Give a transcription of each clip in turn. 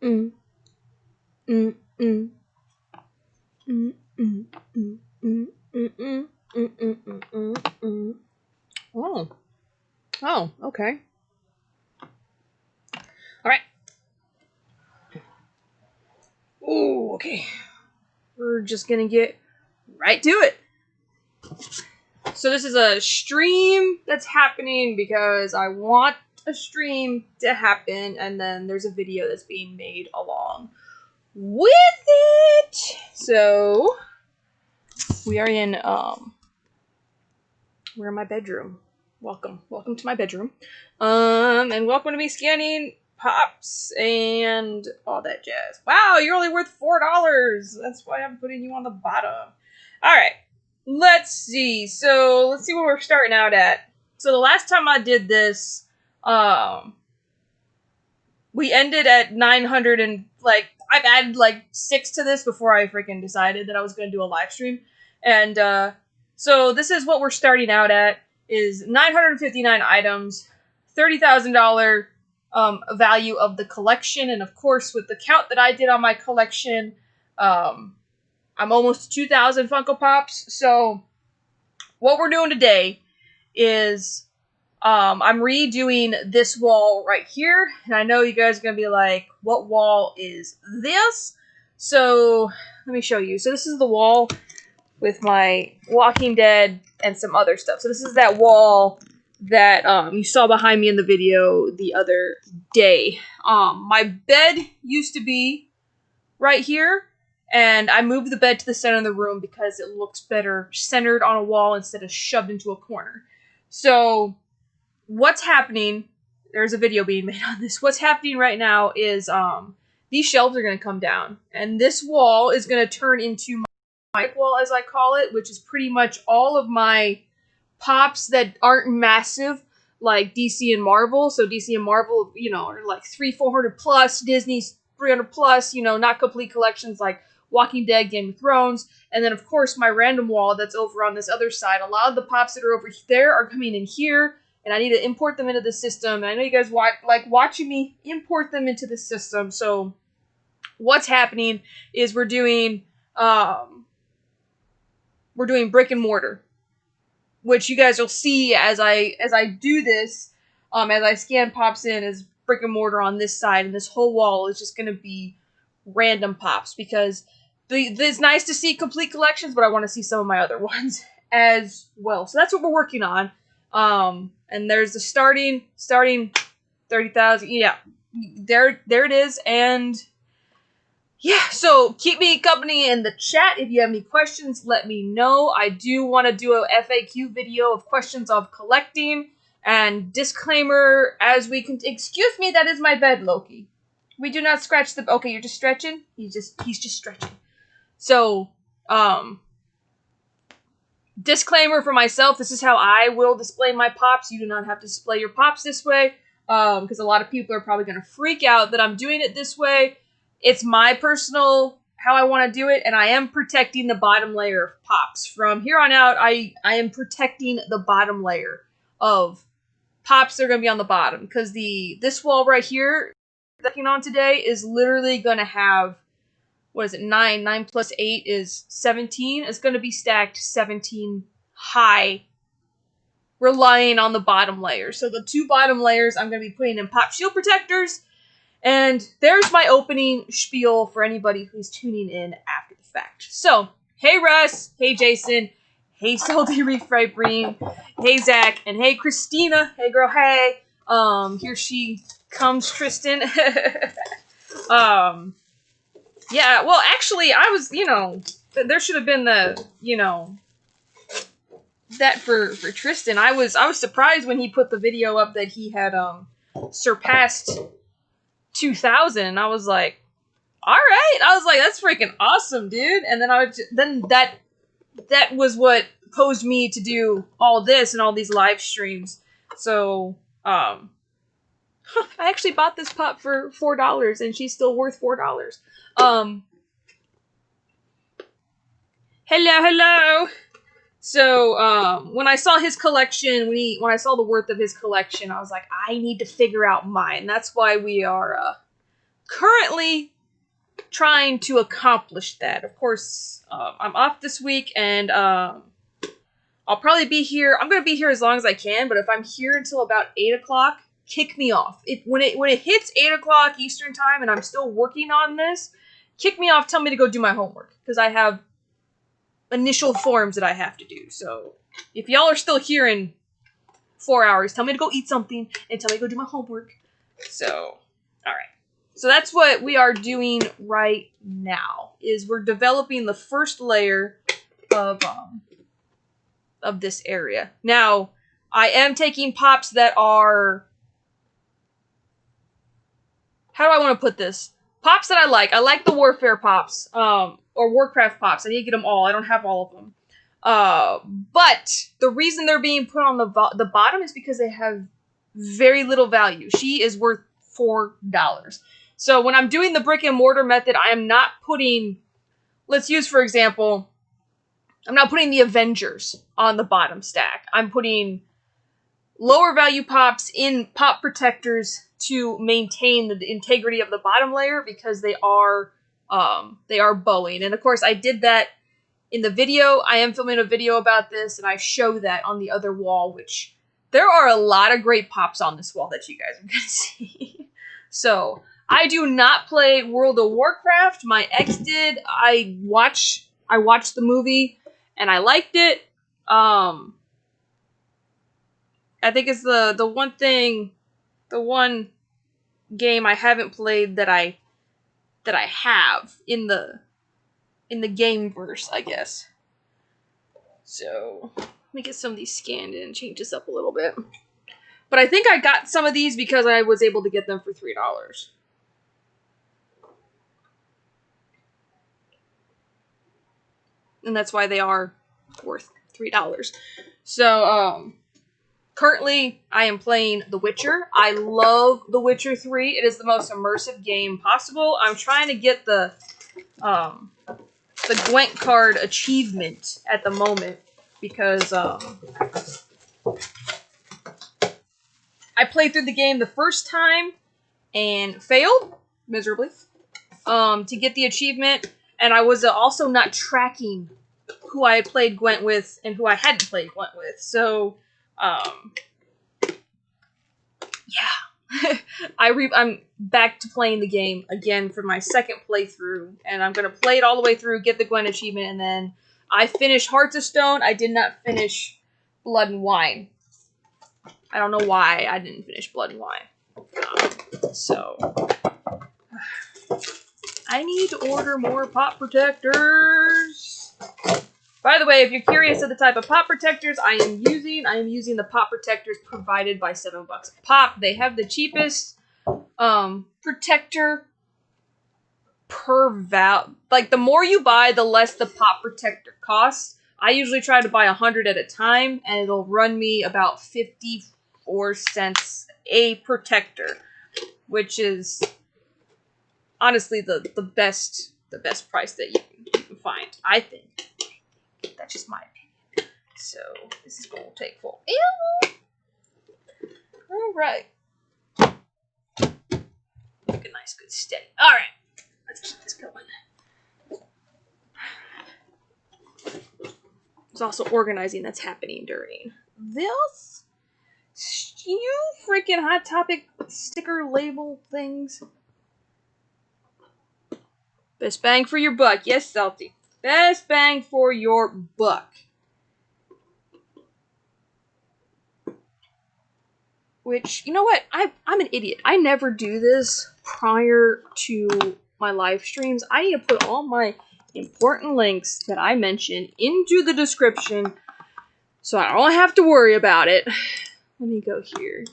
Mm. Mm. Mm. Mm. Mm. Mm. Mm. Mm. Mm. Mm. Mm. Oh. Oh, okay. All right. Oh, okay. We're just gonna get right to it. So this is a stream that's happening because I want a stream to happen, and then there's a video that's being made along with it. So we are in we're in my bedroom. Welcome to my bedroom. And welcome to me scanning pops and all that jazz. Wow, you're only worth $4. That's why I'm putting you on the bottom. All right, let's see. So let's see what we're starting out at. So the last time I did this, we ended at 900 and like I've added like 6 to this before I freaking decided that I was going to do a live stream, and so this is what we're starting out at. Is 959 items, $30,000 value of the collection, and of course with the count that I did on my collection, I'm almost 2,000 Funko Pops. So what we're doing today is I'm redoing this wall right here, and I know you guys are gonna be like, what wall is this? So let me show you. So this is the wall with my Walking Dead and some other stuff. So this is that wall that you saw behind me in the video the other day. My bed used to be right here, and I moved the bed to the center of the room because it looks better centered on a wall instead of shoved into a corner. So what's happening, there's a video being made on this. What's happening right now is these shelves are going to come down, and this wall is going to turn into my wall, as I call it, which is pretty much all of my pops that aren't massive, like DC and Marvel. So DC and Marvel, are like 400 plus, Disney's 300 plus, not complete collections like Walking Dead, Game of Thrones. And then of course my random wall that's over on this other side. A lot of the pops that are over there are coming in here, and I need to import them into the system. And I know you guys like watching me import them into the system. So what's happening is we're doing brick and mortar, which you guys will see as I do this, as I scan pops in, as brick and mortar on this side, and this whole wall is just going to be random pops, because it's nice to see complete collections, but I want to see some of my other ones as well. So that's what we're working on. And there's the starting 30,000. Yeah, there it is. And yeah, so keep me company in the chat. If you have any questions, let me know. I do want to do a FAQ video of questions of collecting. And disclaimer, as we can, excuse me, that is my bed, Loki. We do not scratch the, okay, you're just stretching? He's just stretching. So, disclaimer for myself, this is how I will display my pops. You do not have to display your pops this way, because a lot of people are probably going to freak out that I'm doing it this way. It's my personal, how I want to do it, and I am protecting the bottom layer of pops. From here on out, I am protecting the bottom layer of pops that are going to be on the bottom, because this wall right here that I'm working on today is literally going to have, what is it, 9 plus 8 is 17. It's going to be stacked 17 high, relying on the bottom layer. So the 2 bottom layers I'm going to be putting in pop shield protectors. And there's my opening spiel for anybody who's tuning in after the fact. So, hey Russ, hey Jason, hey Salty Refried Bream, hey Zach, and hey Christina, hey girl, hey. Here she comes, Tristan. Yeah, well actually I was, there should have been the, that for Tristan. I was surprised when he put the video up that he had surpassed 2,000. I was like, all right. I was like, that's freaking awesome, dude. And then that was what posed me to do all this and all these live streams. So I actually bought this pop for $4, and she's still worth $4. Hello. So when I saw his collection, when I saw the worth of his collection, I was like, I need to figure out mine. That's why we are currently trying to accomplish that. Of course, I'm off this week, and I'll probably be here. I'm gonna be here as long as I can, but if I'm here until about 8 o'clock, kick me off. If when it hits 8 o'clock Eastern time and I'm still working on this, kick me off. Tell me to go do my homework because I have initial forms that I have to do. So if y'all are still here in 4 hours, tell me to go eat something and tell me to go do my homework. So, all right. So that's what we are doing right now. Is we're developing the first layer of this area. Now, I am taking pops that are, how do I want to put this? Pops that I like. I like the Warfare pops, or Warcraft pops. I need to get them all. I don't have all of them. But the reason they're being put on the bottom is because they have very little value. She is worth $4. So when I'm doing the brick and mortar method, I am not putting, let's use for example, I'm not putting the Avengers on the bottom stack. I'm putting lower value pops in pop protectors to maintain the integrity of the bottom layer because they are bowing. And of course I did that in the video. I am filming a video about this and I show that on the other wall, which there are a lot of great pops on this wall that you guys are going to see. So I do not play World of Warcraft. My ex did. I watched the movie and I liked it. I think it's the one game I haven't played that I have in the gameverse, I guess. So let me get some of these scanned in and change this up a little bit. But I think I got some of these because I was able to get them for $3. And that's why they are worth $3. So, currently, I am playing The Witcher. I love The Witcher 3. It is the most immersive game possible. I'm trying to get the Gwent card achievement at the moment because I played through the game the first time and failed miserably to get the achievement, and I was also not tracking who I had played Gwent with and who I hadn't played Gwent with. So, yeah. I'm back to playing the game again for my second playthrough, and I'm going to play it all the way through, get the Gwent achievement, and then I finished Hearts of Stone. I did not finish Blood and Wine. I don't know why I didn't finish Blood and Wine. So, I need to order more pop protectors. By the way, if you're curious of the type of pop protectors I am using the pop protectors provided by $7 a pop. They have the cheapest protector per like the more you buy, the less the pop protector costs. I usually try to buy 100 at a time, and it'll run me about 54 cents a protector, which is honestly the best price that you can find, I think. That's just my opinion. So this is going to take full. All right. Make a nice, good steady. All right. Let's keep this going. There's also organizing that's happening during this. You freaking Hot Topic sticker label things. Best bang for your buck. Yes, Salty. Best bang for your buck. Which, you know what? I'm an idiot. I never do this prior to my live streams. I need to put all my important links that I mentioned into the description so I don't have to worry about it. Let me go here.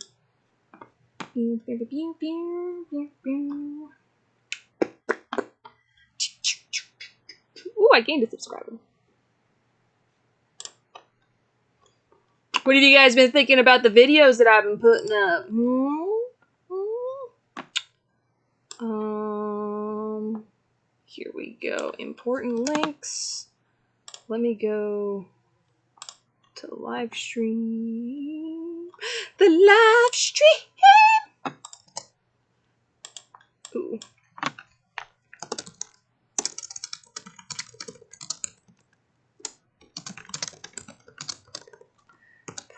Ooh, I gained a subscriber. What have you guys been thinking about the videos that I've been putting up? Here we go. Important links. Let me go to the live stream. The live stream! Ooh.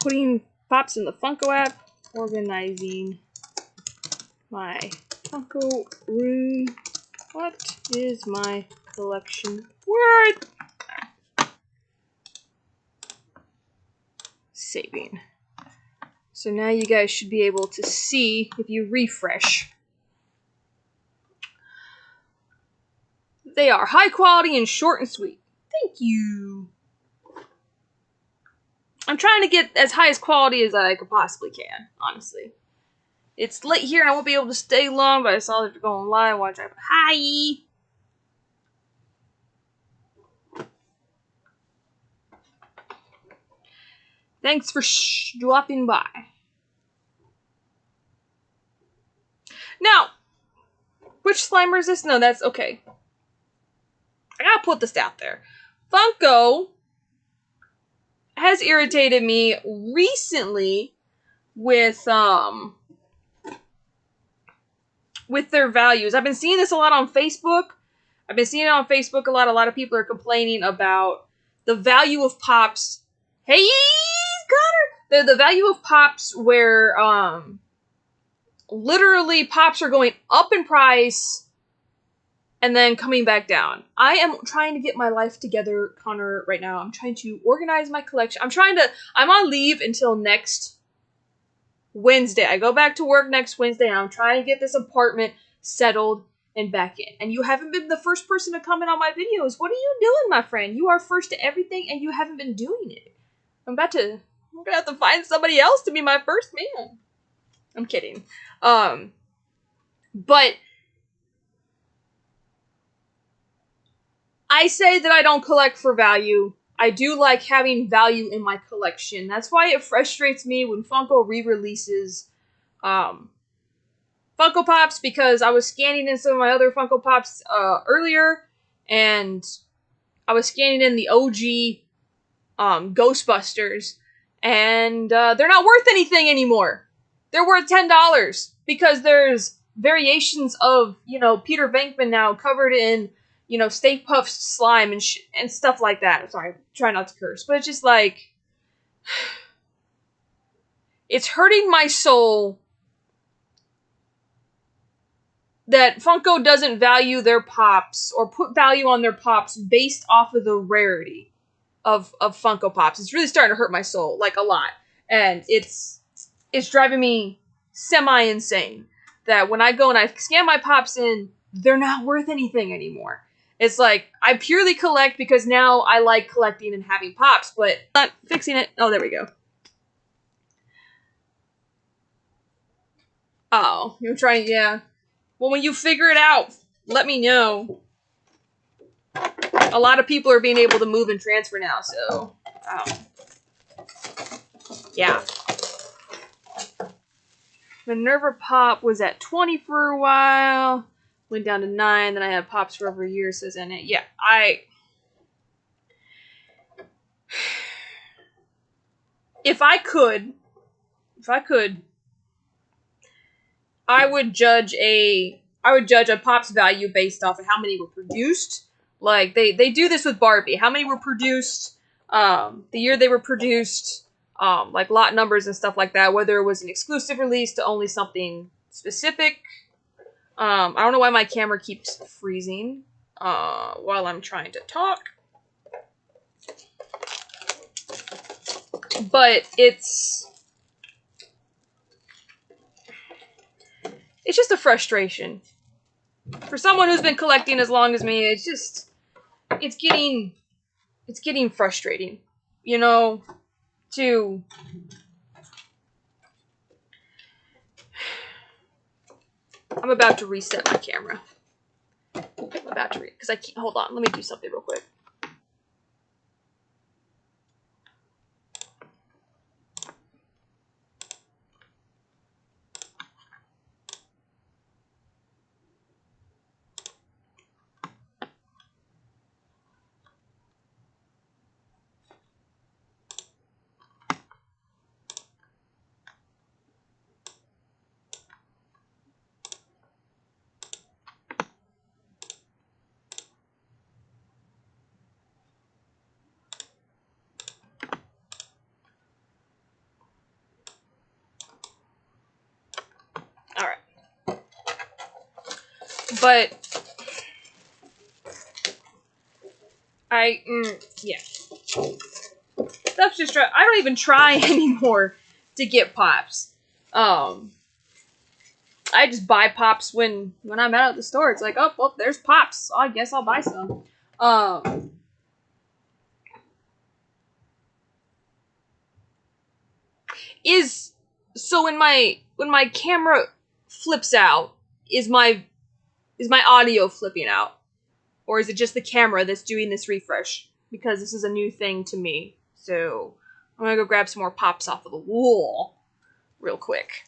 putting pops in the Funko app, organizing my Funko room. What is my collection worth? Saving. So now you guys should be able to see if you refresh. They are high quality and short and sweet. Thank you. I'm trying to get as high as quality as I could possibly can, honestly. It's late here and I won't be able to stay long, but I saw that you're going live. Watch out. Hi! Thanks for dropping by. Now, which Slimer is this? No, that's okay. I gotta put this out there. Funko has irritated me recently with their values. I've been seeing this a lot on Facebook. I've been seeing it on Facebook a lot. A lot of people are complaining about the value of pops. Hey, Connor! The value of pops where literally pops are going up in price and then coming back down. I am trying to get my life together, Connor, right now. I'm trying to organize my collection. I'm on leave until next Wednesday. I go back to work next Wednesday, and I'm trying to get this apartment settled and back in. And you haven't been the first person to comment on my videos. What are you doing, my friend? You are first to everything, and you haven't been doing it. I'm gonna have to find somebody else to be my first man. I'm kidding. But I say that I don't collect for value. I do like having value in my collection. That's why it frustrates me when Funko re-releases Funko Pops, because I was scanning in some of my other Funko Pops earlier, and I was scanning in the OG Ghostbusters, and they're not worth anything anymore. They're worth $10 because there's variations of, Peter Venkman now covered in, Stay Puft slime and stuff like that. I'm sorry, try not to curse, but it's just like, it's hurting my soul that Funko doesn't value their pops or put value on their pops based off of the rarity of Funko Pops. It's really starting to hurt my soul, like, a lot. And it's driving me semi-insane that when I go and I scan my pops in, they're not worth anything anymore. It's like, I purely collect because now I like collecting and having pops, but not fixing it. Oh, there we go. Oh, you're trying, yeah. Well, when you figure it out, let me know. A lot of people are being able to move and transfer now, so, yeah. Minerva Pop was at 20 for a while, went down to 9, then I had Pops for over a year, says in it. Yeah, if I could, I would judge a Pop's value based off of how many were produced. Like, they do this with Barbie. How many were produced, the year they were produced, like lot numbers and stuff like that, whether it was an exclusive release to only something specific. I don't know why my camera keeps freezing while I'm trying to talk. But it's just a frustration. For someone who's been collecting as long as me, it's getting frustrating, to I'm about to reset my camera. Because I can't, hold on, let me do something real quick. But yeah. That's just I don't even try anymore to get pops. I just buy pops when I'm out at the store. It's like, oh, well, there's pops. I guess I'll buy some. So when my camera flips out, is my audio flipping out, or is it just the camera that's doing this refresh? Because this is a new thing to me. So I'm gonna go grab some more pops off of the wall real quick.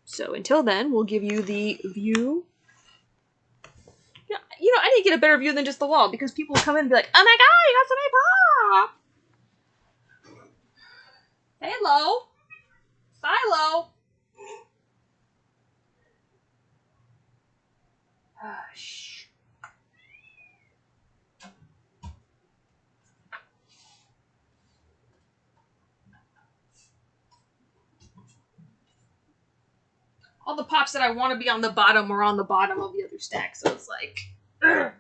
So until then, we'll give you the view. Yeah, I need to get a better view than just the wall, because people will come in and be like, oh my god, you got so many pop! Hello! Silo! Shh. All the pops that I want to be on the bottom are on the bottom of the other stack, so it's like... Ugh.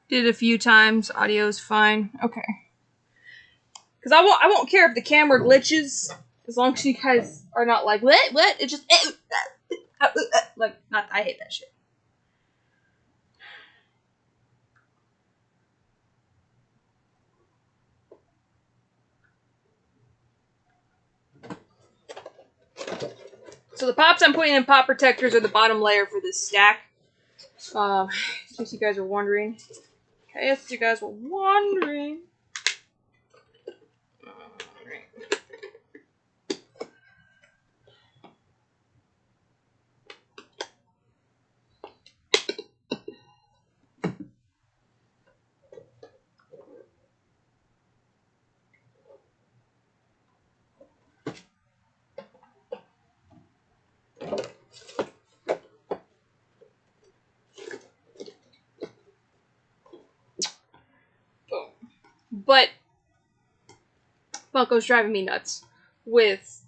Did it a few times. Audio's fine. Okay. Because I won't care if the camera glitches, as long as you guys are not like, what? It just... like, not... I hate that shit. So the pops I'm putting in pop protectors are the bottom layer for this stack. In case you guys are wondering. But Funko's driving me nuts with...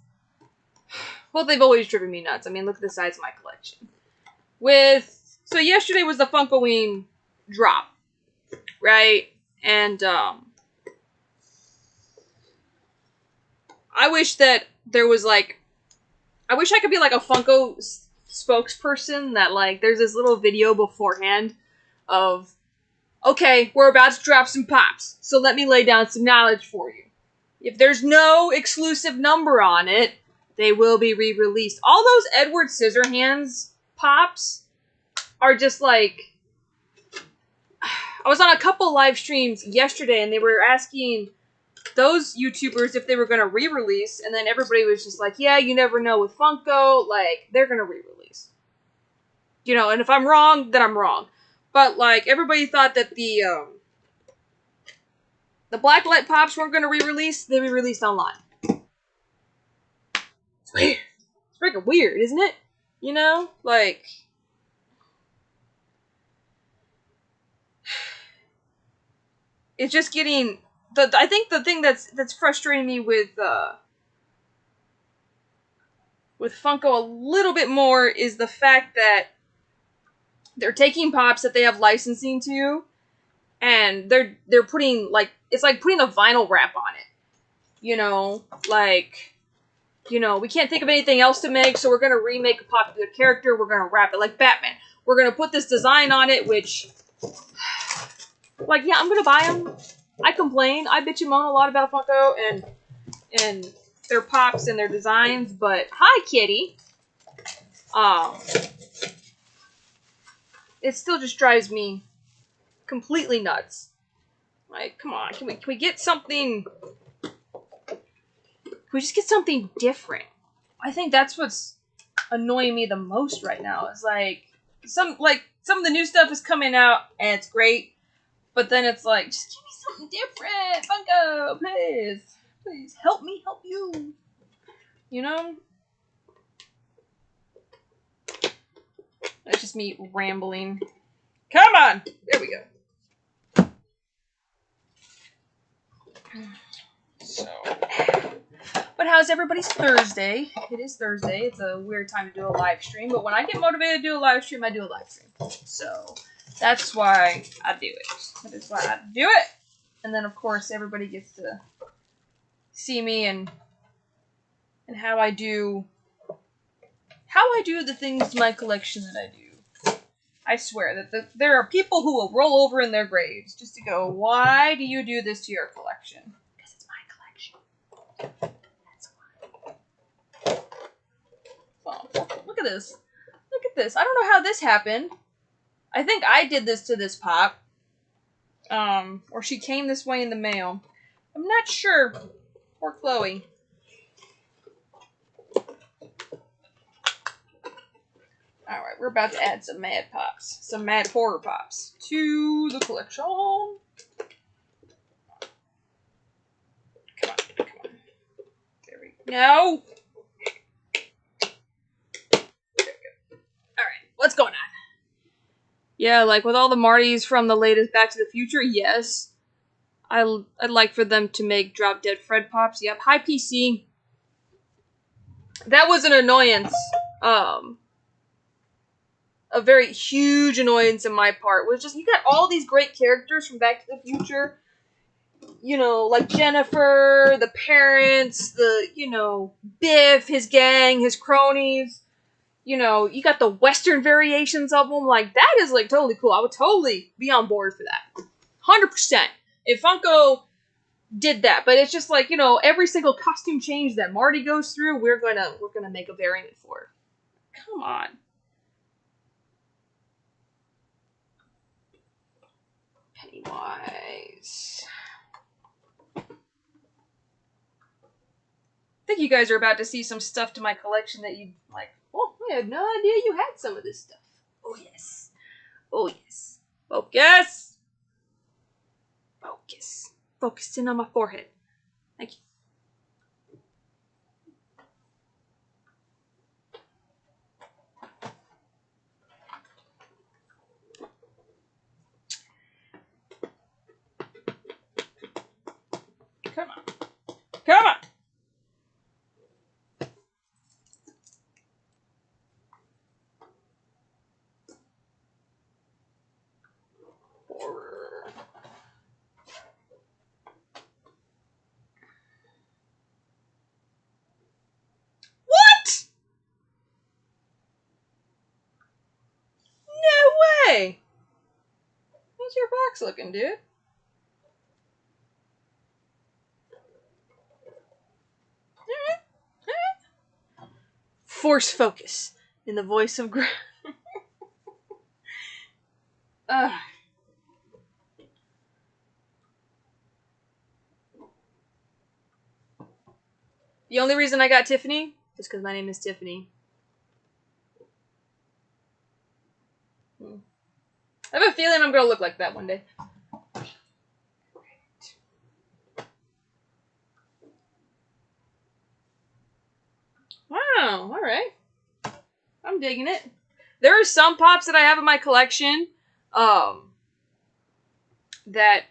Well, they've always driven me nuts. I mean, look at the size of my collection. So yesterday was the Funkoween drop, right? And, I wish that there was, like... I wish I could be, like, a Funko spokesperson that, like, there's this little video beforehand of... Okay, we're about to drop some pops, so let me lay down some knowledge for you. If there's no exclusive number on it, they will be re-released. All those Edward Scissorhands pops are just like... I was on a couple live streams yesterday, and they were asking those YouTubers if they were going to re-release, and then everybody was just like, yeah, you never know with Funko, like, they're going to re-release. And if I'm wrong, then I'm wrong. But, like, everybody thought that the Blacklight Pops weren't going to re-release. They re-released online. It's weird. It's freaking weird, isn't it? Like... It's just getting... I think the thing that's frustrating me with Funko a little bit more is the fact that they're taking pops that they have licensing to, and they're putting like, it's like putting a vinyl wrap on it. You know, like, you know, we can't think of anything else to make, so we're gonna remake a popular character. We're gonna wrap it like Batman. We're gonna put this design on it, which, like, yeah, I'm gonna buy them. I complain, I bitch and moan a lot about Funko and their pops and their designs, but hi, kitty. It still just drives me completely nuts. Like, come on, can we get something? Can we just get something different? I think that's what's annoying me the most right now. Is like some of the new stuff is coming out and it's great, but then it's like, just give me something different, Funko, please help me help you. You know? That's just me rambling. Come on! There we go. So, but how's everybody's Thursday? It is Thursday. It's a weird time to do a live stream, but when I get motivated to do a live stream, I do a live stream. So, that's why I do it. That is why I do it. And then, of course, everybody gets to see me and how I do the things in my collection that I do. I swear that there are people who will roll over in their graves just to go, why do you do this to your collection? Because it's my collection. That's why. Oh, look at this. Look at this. I don't know how this happened. I think I did this to this pop. Or she came this way in the mail. I'm not sure. Poor Chloe. Alright, we're about to add some Mad Pops. Some Mad Horror Pops to the collection. Come on. There we go. No! There we go. Alright, what's going on? Yeah, like with all the Martys from the latest Back to the Future, yes. I'd like for them to make Drop Dead Fred Pops. Yep. Hi, PC. That was an annoyance. A very huge annoyance on my part was just, you got all these great characters from Back to the Future, you know, like Jennifer, the parents, Biff, his gang, his cronies, you know, you got the Western variations of them, like, that is, like, totally cool. I would totally be on board for that. 100%. If Funko did that, but it's just like, you know, every single costume change that Marty goes through, we're gonna make a variant for it. Come on. Pennywise. I think you guys are about to see some stuff to my collection that you like. Oh, I had no idea you had some of this stuff. Oh yes. Oh yes. Focus. Focus. Focusing on my forehead. Thank you. Come on. Come on. Horror. What? No way. How's your box looking, dude? Force focus in the voice of The only reason I got Tiffany is because my name is Tiffany. I have a feeling I'm gonna look like that one day. Wow, alright. I'm digging it. There are some pops that I have in my collection that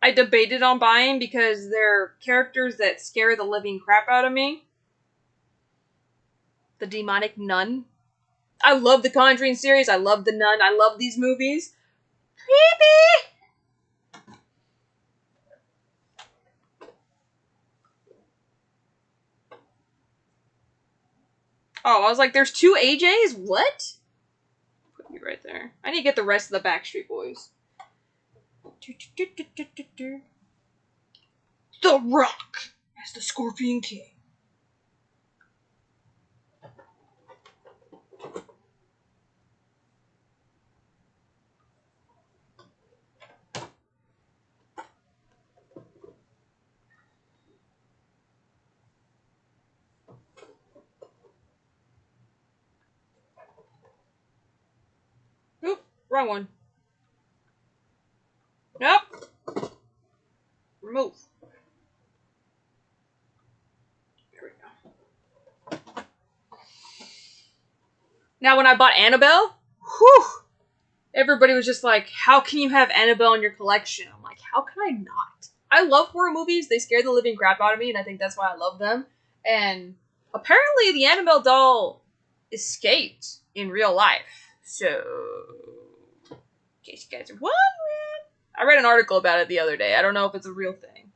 I debated on buying because they're characters that scare the living crap out of me. The demonic nun. I love the Conjuring series. I love the Nun. I love these movies. Creepy! Oh, I was like, there's 2 AJs? What? Put me right there. I need to get the rest of the Backstreet Boys. The Rock as the Scorpion King. Oop, wrong one. Nope. Remove. There we go. Now, when I bought Annabelle, whew, everybody was just like, how can you have Annabelle in your collection? I'm like, how can I not? I love horror movies. They scare the living crap out of me, and I think that's why I love them. And apparently the Annabelle doll escaped in real life. So, in case you guys are wondering, I read an article about it the other day. I don't know if it's a real thing.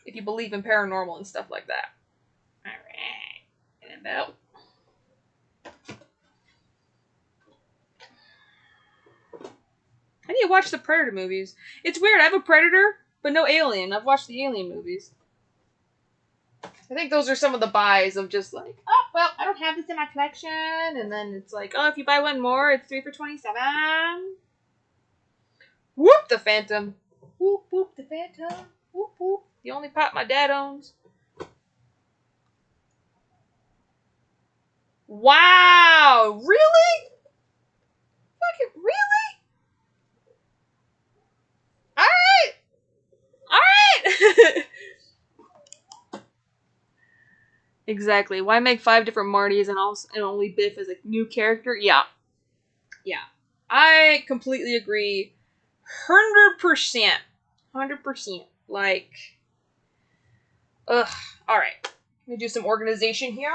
If you believe in paranormal and stuff like that. Alright. Annabelle. I need to watch the Predator movies. It's weird. I have a Predator, but no Alien. I've watched the Alien movies. I think those are some of the buys of just like, oh, well, I don't have this in my collection. And then it's like, oh, if you buy one more, it's 3 for $27. Whoop, the Phantom. Whoop, whoop, the Phantom. Whoop, whoop. The only pop my dad owns. Wow. Really? Fucking really? Alright. Alright. Exactly. Why make 5 different Martys and only Biff as a new character? Yeah. Yeah. I completely agree. 100%. 100%. Like, ugh. Alright. Let me do some organization here.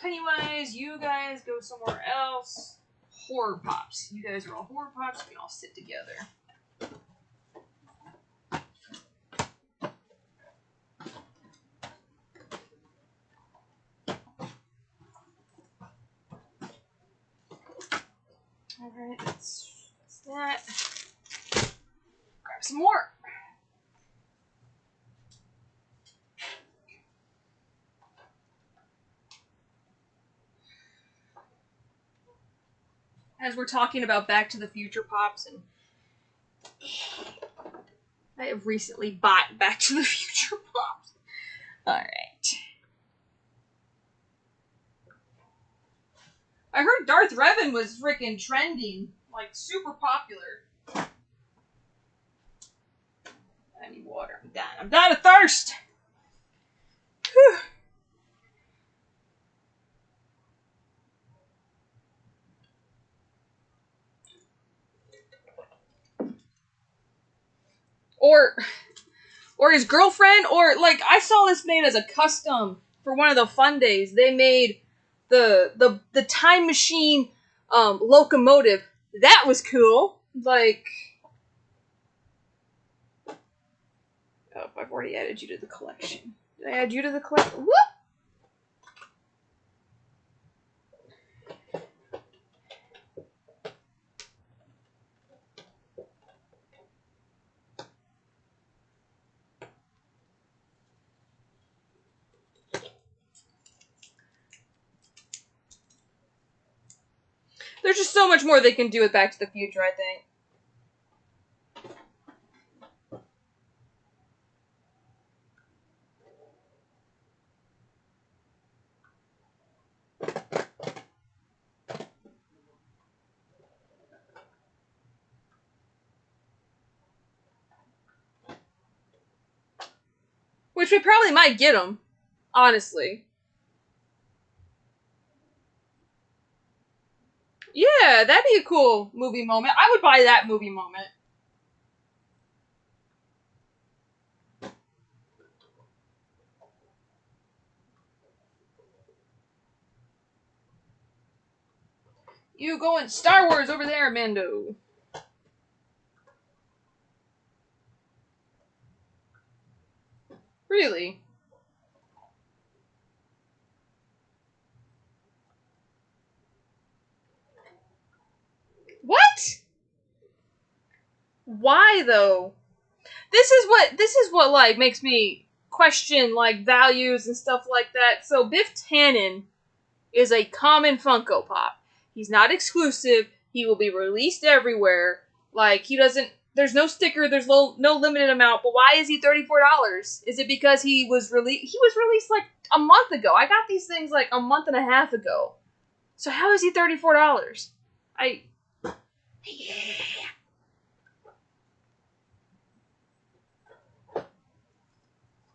Pennywise, you guys go somewhere else. Horror Pops. You guys are all Horror Pops. We can all sit together. Alright, that's that. Grab some more. As we're talking about Back to the Future Pops, and I have recently bought Back to the Future Pops. Alright. I heard Darth Revan was freaking trending. Like, super popular. I need water. I'm dying. I'm dying of thirst! Whew. Or his girlfriend, or like I saw this made as a custom for one of the fun days. They made the time machine locomotive. That was cool. Like, oh, I've already added you to the collection. Did I add you to the collection? Whoop! There's just so much more they can do with Back to the Future, I think. Which we probably might get them, honestly. Yeah, that'd be a cool movie moment. I would buy that movie moment. You going Star Wars over there, Mando. Really? What? Why though? This is what like makes me question like values and stuff like that. So Biff Tannen is a common Funko Pop. He's not exclusive. He will be released everywhere. Like he doesn't. There's no sticker. There's no limited amount. But why is he $34? Is it because he was released? He was released like a month ago. I got these things like a month and a half ago. So how is he $34? I.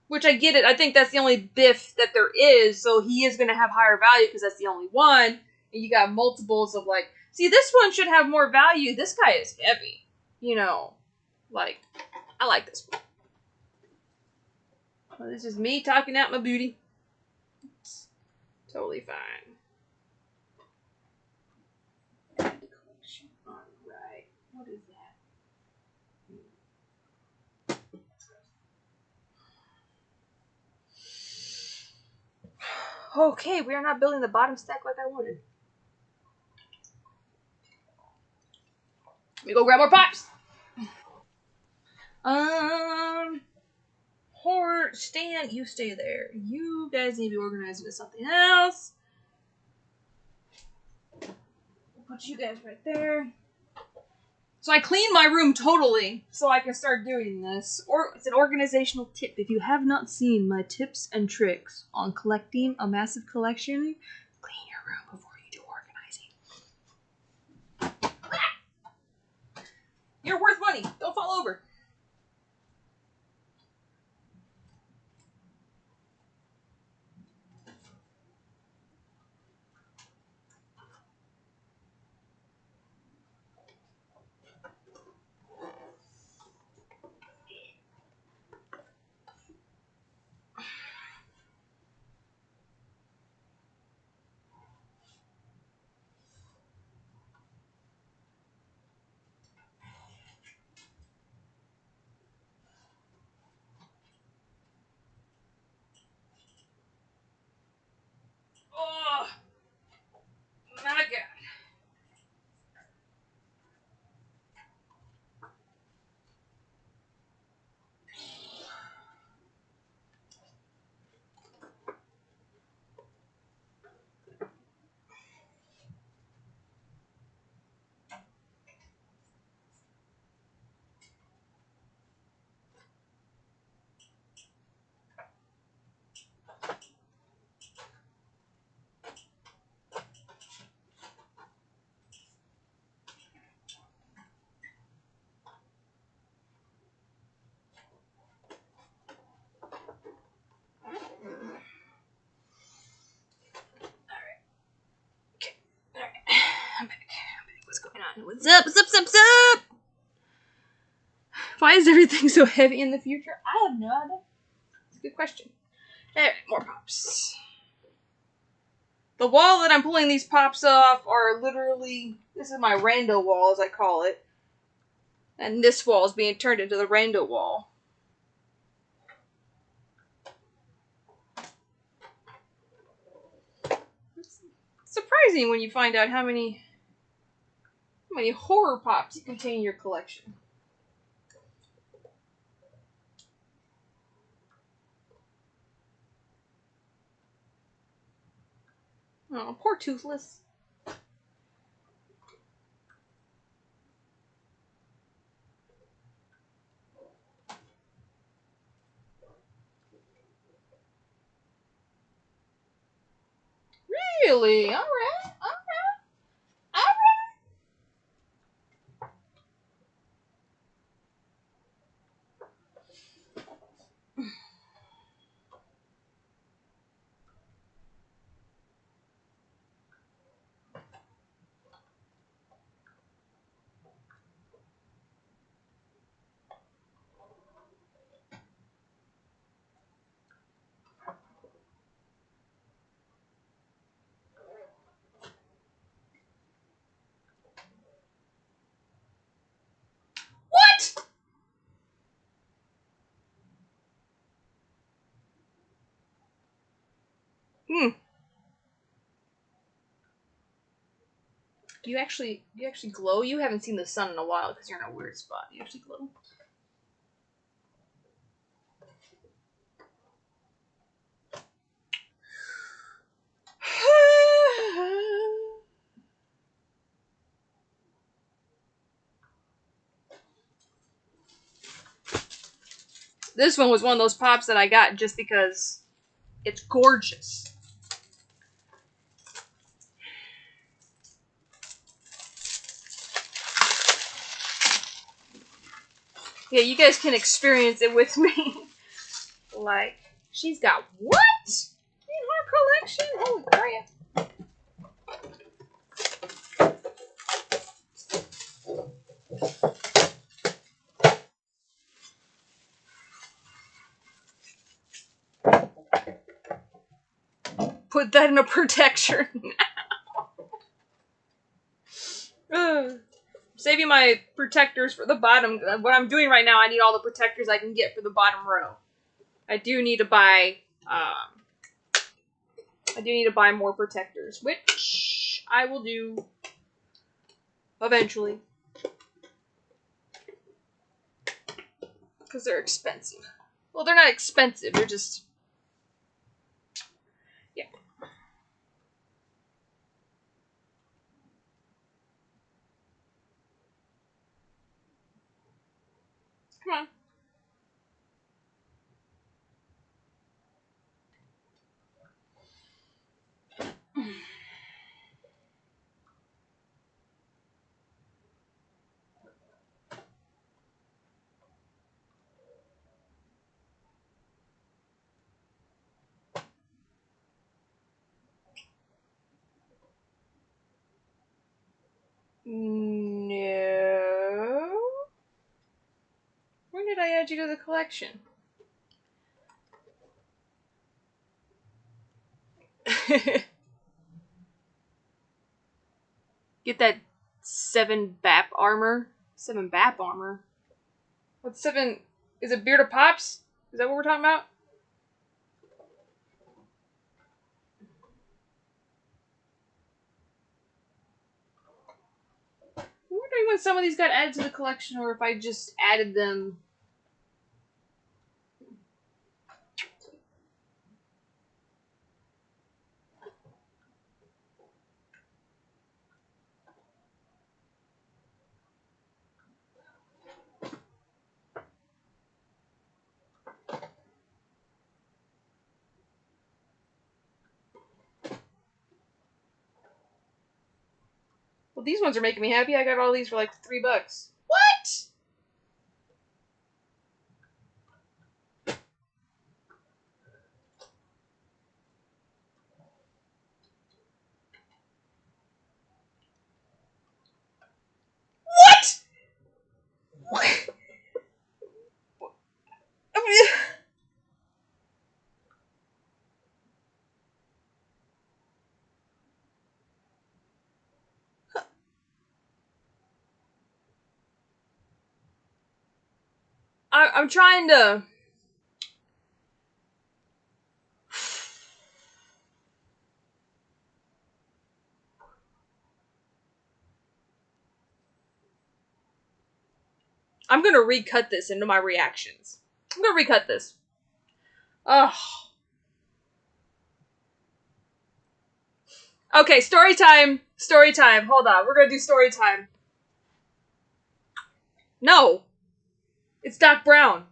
Which I get it. I think that's the only Biff that there is, so he is going to have higher value because that's the only one. And you got multiples of like, see, this one should have more value. This guy is heavy. You know, like, I like this one. Well, this is me talking out my booty. It's totally fine. Alright. What is that? Okay, we are not building the bottom stack like I wanted. Let me go grab more pops. Horror, Stan, you stay there. You guys need to be organized into something else. Put you guys right there. So I cleaned my room totally so I can start doing this. Or it's an organizational tip. If you have not seen my tips and tricks on collecting a massive collection, clean your room before you do organizing. You're worth money. Don't fall over. Oh, my God. I'm back. What's going on? What's up? What's up? What's up? Why is everything so heavy in the future? I have no idea. It's a good question. Alright, more pops. The wall that I'm pulling these pops off are literally... This is my rando wall, as I call it. And this wall is being turned into the rando wall. It's surprising when you find out how many horror pops you contain in your collection. Oh, poor Toothless. Really? Alright. Hmm. Do you actually glow? You haven't seen the sun in a while because you're in a weird spot. Do you actually glow? This one was one of those pops that I got just because it's gorgeous. Yeah, you guys can experience it with me. Like, she's got what in her collection? Holy crap. Put that in a protector now. Saving my protectors for the bottom. What I'm doing right now, I need all the protectors I can get for the bottom row. I do need to buy more protectors, which I will do eventually. Because they're expensive. Well, they're not expensive, they're just... yeah. Come on. No. When did I add you to the collection? Get that 7 BAP armor. 7 BAP armor? What's 7? Is it Beard of Pops? Is that what we're talking about? I'm wondering when some of these got added to the collection or if I just added them. Well, these ones are making me happy. I got all these for like $3. What? What? What? I'm trying to... I'm gonna recut this into my reactions. I'm gonna recut this. Ugh. Okay, story time. Story time. Hold on. We're gonna do story time. No. It's Doc Brown.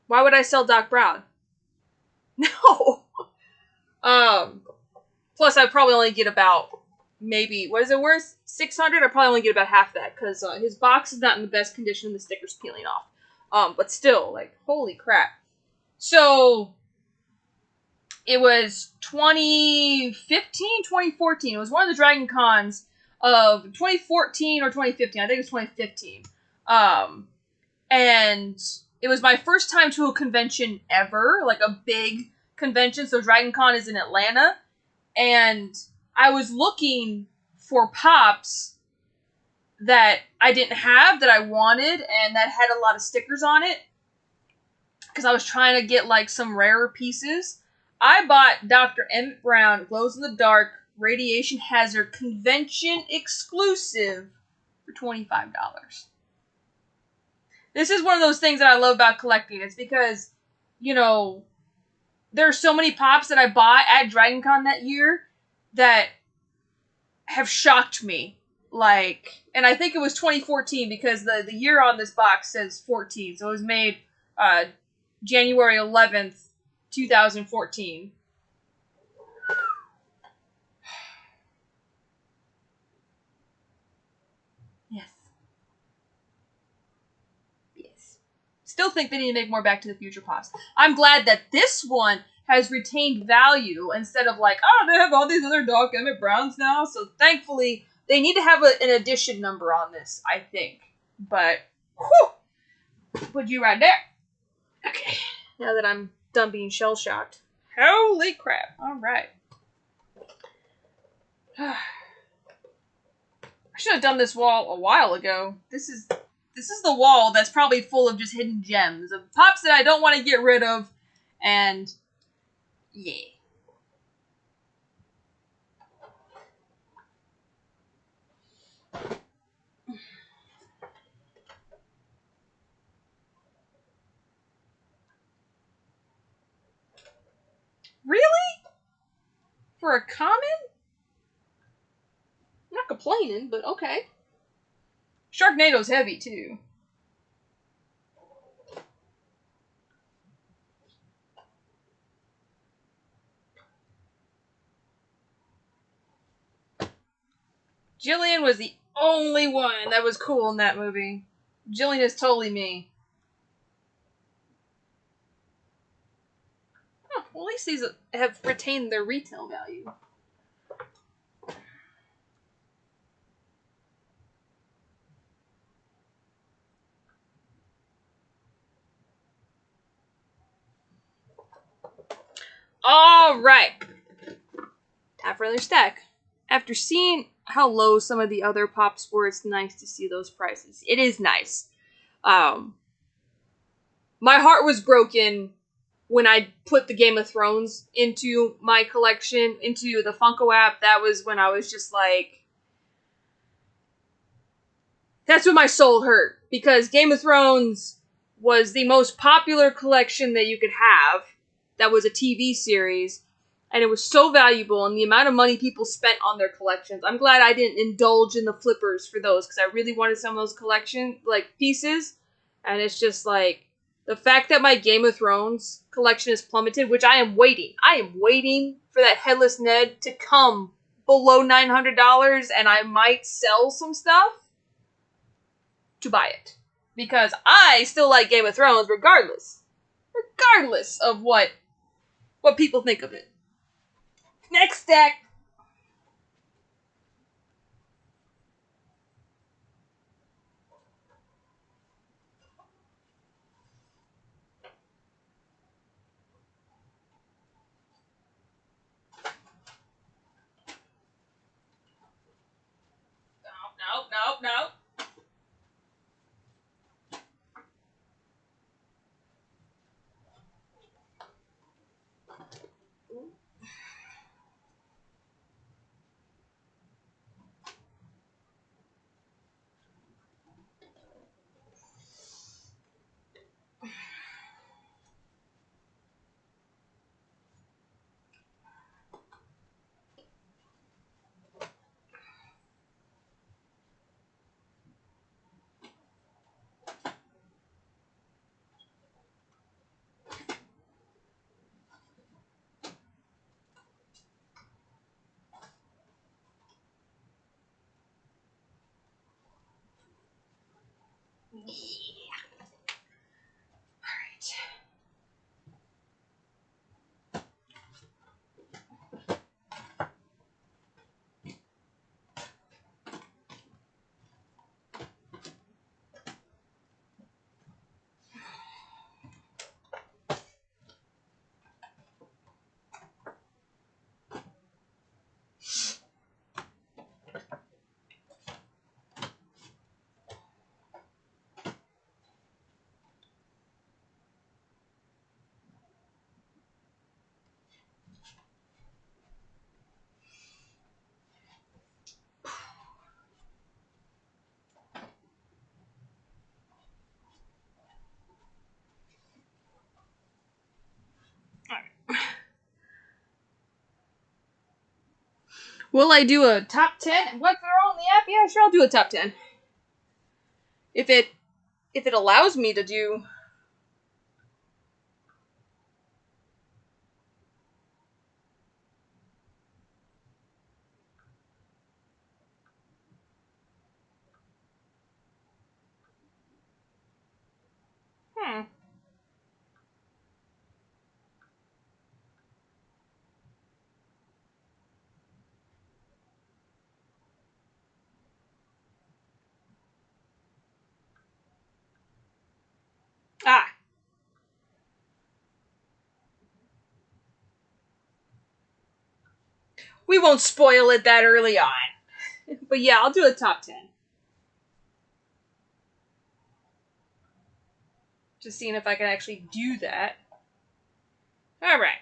Why would I sell Doc Brown? No. Plus I'd probably only get about maybe, what is it worth? 600? I'd probably only get about half that because his box is not in the best condition and the sticker's peeling off. But still, like, holy crap. So, it was 2015, 2014. It was one of the Dragon Cons of 2014 or 2015. I think it was 2015. And it was my first time to a convention ever, like a big convention. So Dragon Con is in Atlanta. And I was looking for pops that I didn't have, that I wanted, and that had a lot of stickers on it. Because I was trying to get, like, some rarer pieces. I bought Dr. Emmett Brown Glows in the Dark Radiation Hazard Convention exclusive for $25. This is one of those things that I love about collecting. It's because, you know, there are so many pops that I bought at DragonCon that year that have shocked me. Like, and I think it was 2014 because the year on this box says 14. So it was made January 11th, 2014. Yes. Yes. Still think they need to make more Back to the Future pops. I'm glad that this one has retained value instead of like, oh, they have all these other Doc Emmett Browns now. So thankfully, they need to have an edition number on this, I think. But, whew, put you right there. Okay. Now that I'm done being shell-shocked. Holy crap. All right. I should have done this wall a while ago. This is the wall that's probably full of just hidden gems of pops that I don't want to get rid of, and yeah. Really? For a common? I'm not complaining, but okay. Sharknado's heavy too. Jillian was the only one that was cool in that movie. Jillian is totally me. Huh, well, at least these have retained their retail value. Alright. Time for another stack. After seeing how low some of the other pops were, it's nice to see those prices. It is nice. My heart was broken when I put the Game of Thrones into my collection, into the Funko app. That was when I was just like, that's when my soul hurt. Because Game of Thrones was the most popular collection that you could have. That was a TV series. And it was so valuable, and the amount of money people spent on their collections. I'm glad I didn't indulge in the flippers for those, because I really wanted some of those collection, like, pieces. And it's just like, the fact that my Game of Thrones collection is plummeted, which I am waiting. I am waiting for that Headless Ned to come below $900, and I might sell some stuff to buy it. Because I still like Game of Thrones regardless. Regardless of what people think of it. Next stack. Nope. Will I do a top 10? What they're on the app? Yeah, sure, I'll do a top 10. If it allows me to do. Ah. We won't spoil it that early on. But yeah, I'll do a top 10. Just seeing if I can actually do that. Alright.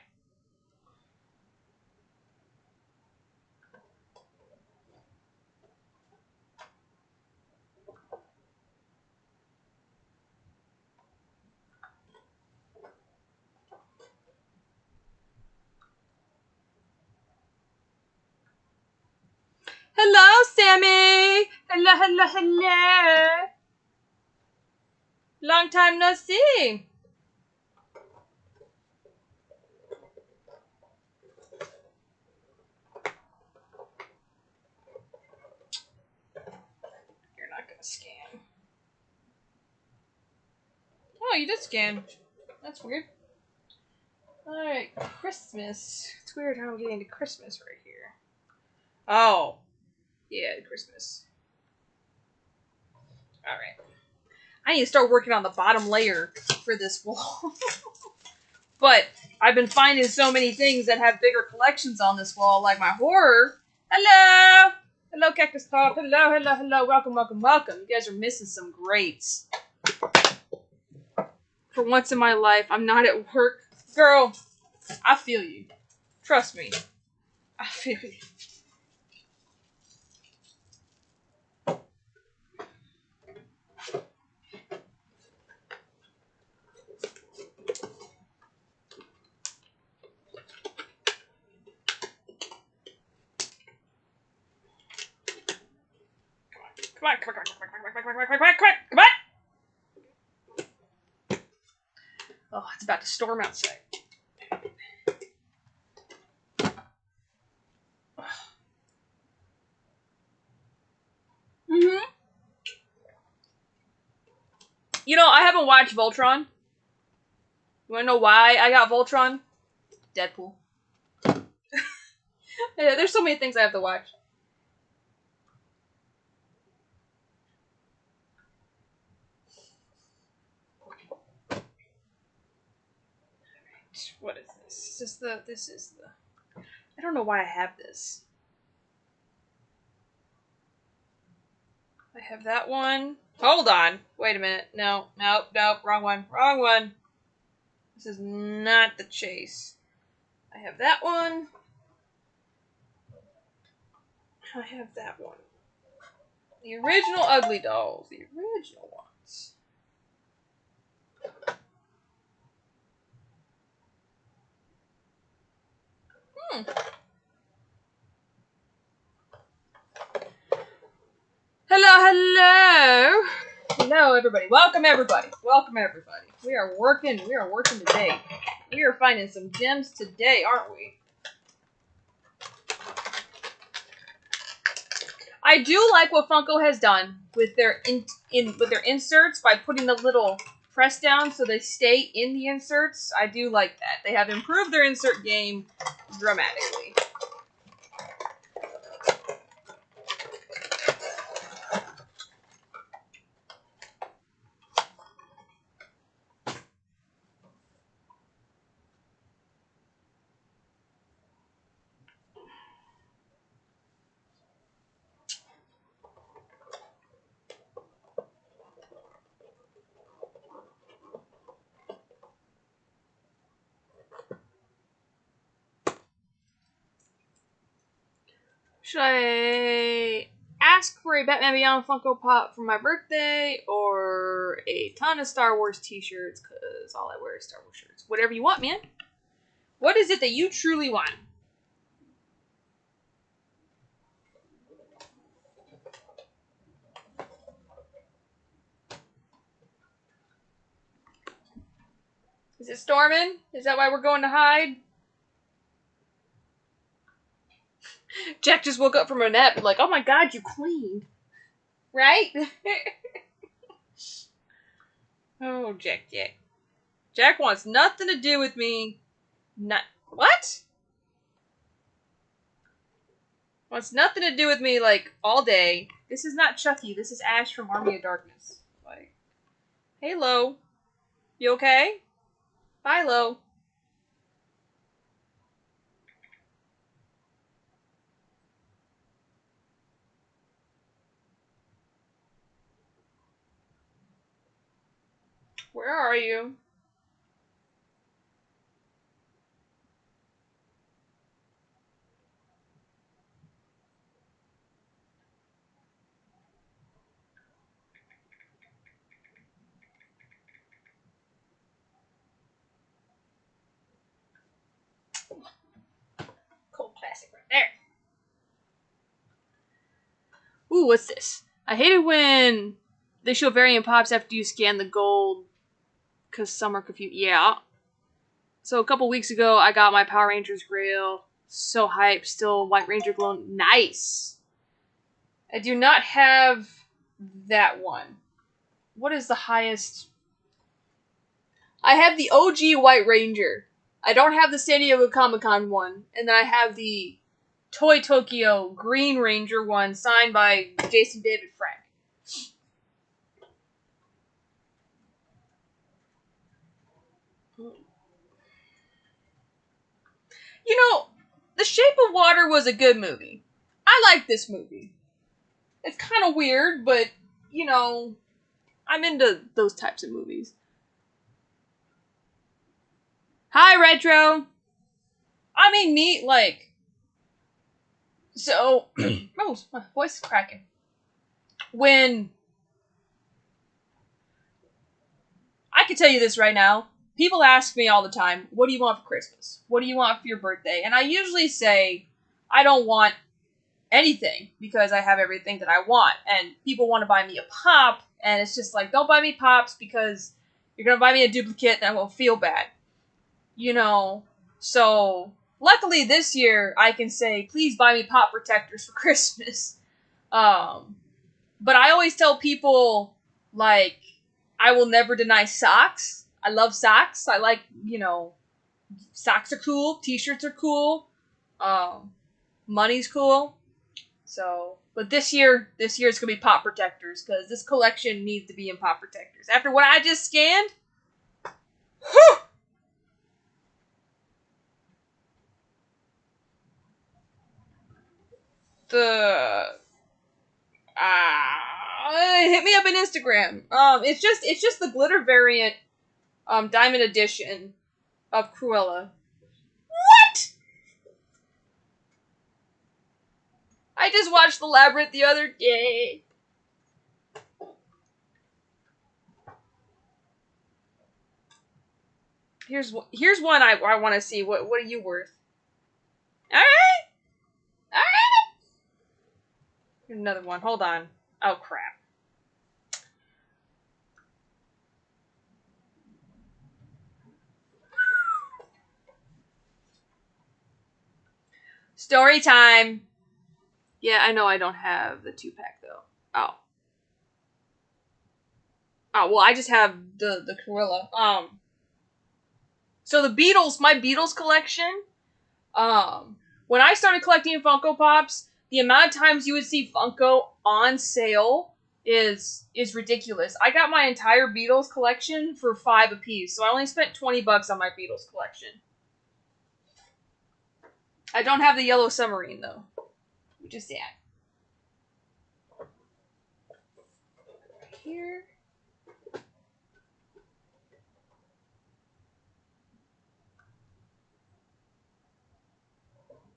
Hello, Sammy! Hello! Long time no see! You're not gonna scan. Oh, you did scan. That's weird. Alright, Christmas. It's weird how I'm getting to Christmas right here. Oh. Yeah, Christmas. Alright. I need to start working on the bottom layer for this wall. But I've been finding so many things that have bigger collections on this wall, like my horror. Hello! Hello, Cactus Pop. Hello. Welcome. You guys are missing some greats. For once in my life, I'm not at work. Girl, I feel you. Trust me. I feel you. Come on. Oh, it's about to storm outside. Mm-hmm. You know, I haven't watched Voltron. You wanna know why I got Voltron? Deadpool. Yeah, there's so many things I have to watch. What is this? This is the... I don't know why I have this. I have that one. Hold on. Wait a minute. Nope. Wrong one. This is not the chase. I have that one. I have that one. The original Ugly Dolls. The original ones. Hello, everybody. Welcome, everybody. We are working today. We are finding some gems today, aren't we? I do like what Funko has done with their with their inserts by putting the little press down so they stay in the inserts. I do like that. They have improved their insert game dramatically. Should I ask for a Batman Beyond Funko Pop for my birthday or a ton of Star Wars t-shirts? Because all I wear is Star Wars shirts. Whatever you want, man. What is it that you truly want? Is it storming? Is that why we're going to hide? Jack just woke up from a nap and like, oh my god, you cleaned. Right? Oh, Jack. Jack wants nothing to do with me. What? Wants nothing to do with me, like, all day. This is not Chucky. This is Ash from Army of Darkness. Like, hey, Lo. You okay? Bye, Lo. Where are you? Cold plastic right there. Ooh, what's this? I hate it when they show variant pops after you scan the gold, because some are confused. Yeah. So a couple weeks ago, I got my Power Rangers Grail. So hyped. Still White Ranger glow. Nice. I do not have that one. What is the highest? I have the OG White Ranger. I don't have the San Diego Comic-Con one. And then I have the Toy Tokyo Green Ranger one signed by Jason David Frank. You know, The Shape of Water was a good movie. I like this movie. It's kind of weird, but, you know, I'm into those types of movies. Hi, Retro! I mean, me, like... So... oh, my voice is cracking. When... I can tell you this right now. People ask me all the time, what do you want for Christmas? What do you want for your birthday? And I usually say, I don't want anything, because I have everything that I want. And people want to buy me a pop, and it's just like, don't buy me pops, because you're going to buy me a duplicate, and I won't feel bad. You know, so luckily this year I can say, please buy me pop protectors for Christmas. But I always tell people, like, I will never deny socks. I love socks. I like, you know, socks are cool. T-shirts are cool. Money's cool. So, but this year it's going to be pop protectors, because this collection needs to be in pop protectors. After what I just scanned, whew! Hit me up on Instagram. It's just the glitter variant, diamond edition of Cruella. What? I just watched The Labyrinth the other day. Here's one I want to see. What are you worth? All right. Here's another one. Hold on. Oh crap. Story time. Yeah, I know I don't have the 2-pack though. Oh. Oh, well, I just have the Cruella. So the Beatles, my Beatles collection, when I started collecting Funko Pops, the amount of times you would see Funko on sale is ridiculous. I got my entire Beatles collection for $5 apiece, so I only spent $20 on my Beatles collection. I don't have the yellow submarine though. Just that. Here.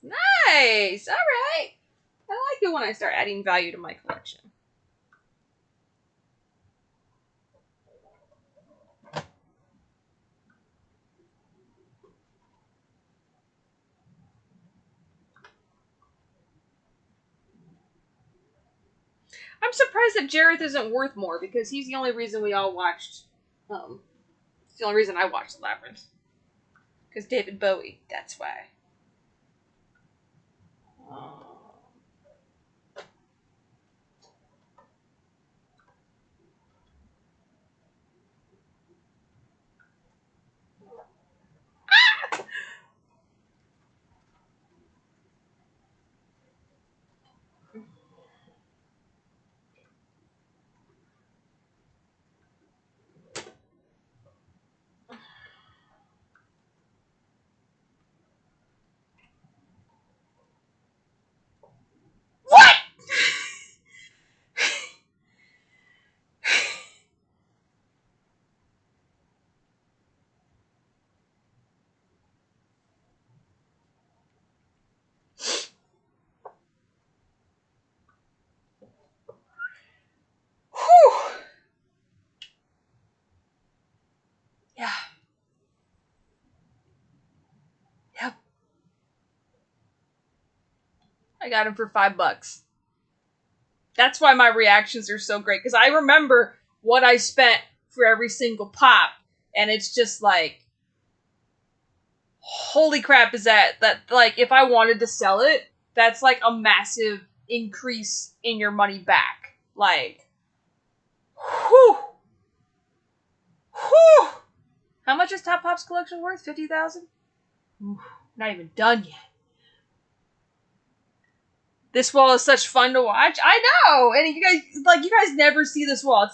Nice! Alright! I like it when I start adding value to my collection. I'm surprised that Jareth isn't worth more, because he's the only reason we all watched the only reason I watched The Labyrinth. Because David Bowie, that's why. What? Whew. Yeah. Yep. I got him for $5. That's why my reactions are so great, because I remember what I spent for every single pop, and it's just like, holy crap, is that like, if I wanted to sell it, that's like a massive increase in your money back. Like, whew. Whew. How much is Top Pop's collection worth? 50,000? Not even done yet. This wall is such fun to watch. I know, and you guys never see this wall.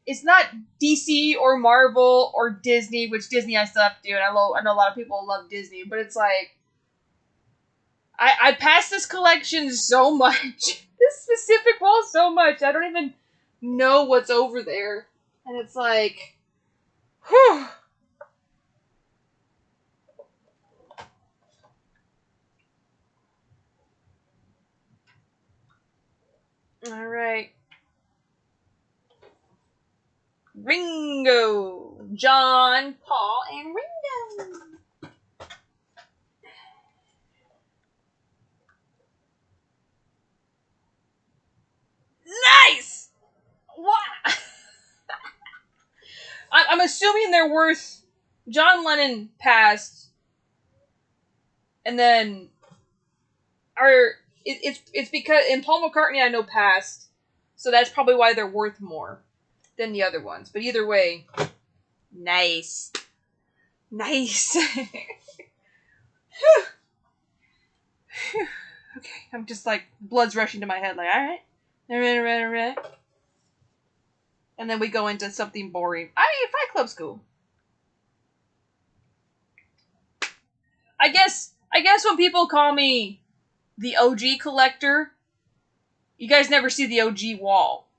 It's not DC or Marvel or Disney, which Disney I still have to do, and I know a lot of people love Disney, but it's like, I pass this collection so much, this specific wall so much, I don't even know what's over there, and it's like, whew. All right. Ringo. John, Paul, and Ringo. Nice! What? I'm assuming they're worth... John Lennon passed, and then... It's because... And Paul McCartney I know passed, so that's probably why they're worth more than the other ones. But either way, nice. Nice. Okay, I'm just like, blood's rushing to my head, like, alright. Alright. And then we go into something boring. Fight Club's cool. I guess when people call me the OG collector, you guys never see the OG wall.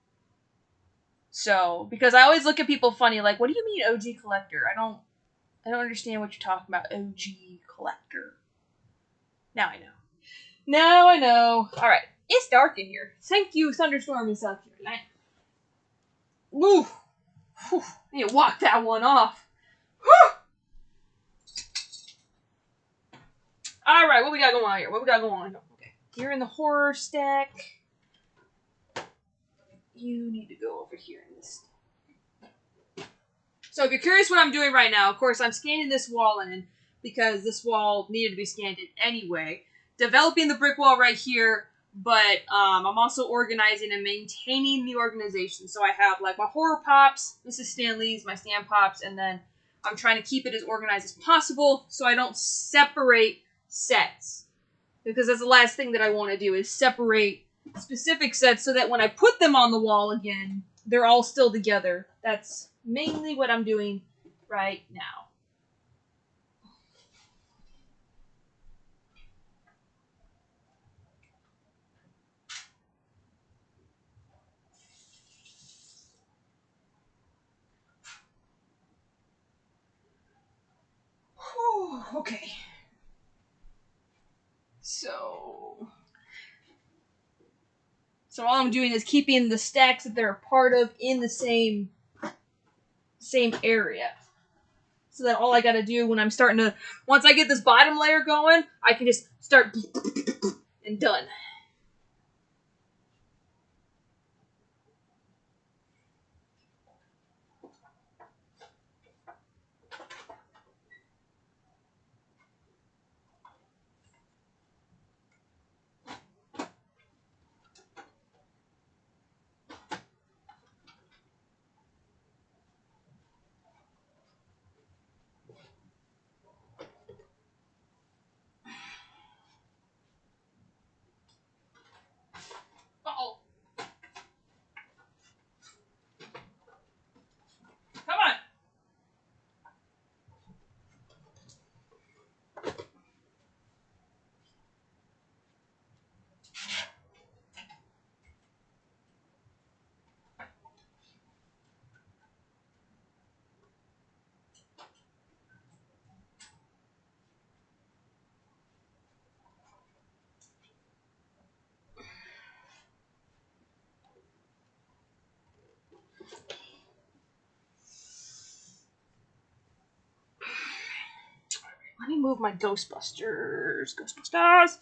So, because I always look at people funny, like, what do you mean OG collector? I don't understand what you're talking about, OG collector. Now I know. Alright, it's dark in here. Thank you, Thunderstorm and South Carolina. Woo! Whew. I need to walk that one off. Whew. Alright, what we got going on here? Okay. You're in the horror stack. You need to go over here in this. So if you're curious what I'm doing right now, of course, I'm scanning this wall in because this wall needed to be scanned in anyway. Developing the brick wall right here, but I'm also organizing and maintaining the organization. So I have like my horror pops, this is Stan Lee's, my Stan Pops, and then I'm trying to keep it as organized as possible so I don't separate sets. Because that's the last thing that I want to do is separate specific sets so that when I put them on the wall again, they're all still together. That's mainly what I'm doing right now. Whew, okay. So all I'm doing is keeping the stacks that they're a part of in the same area. So that all I gotta do when I'm starting to, once I get this bottom layer going, I can just start and done. me move my Ghostbusters. Ghostbusters.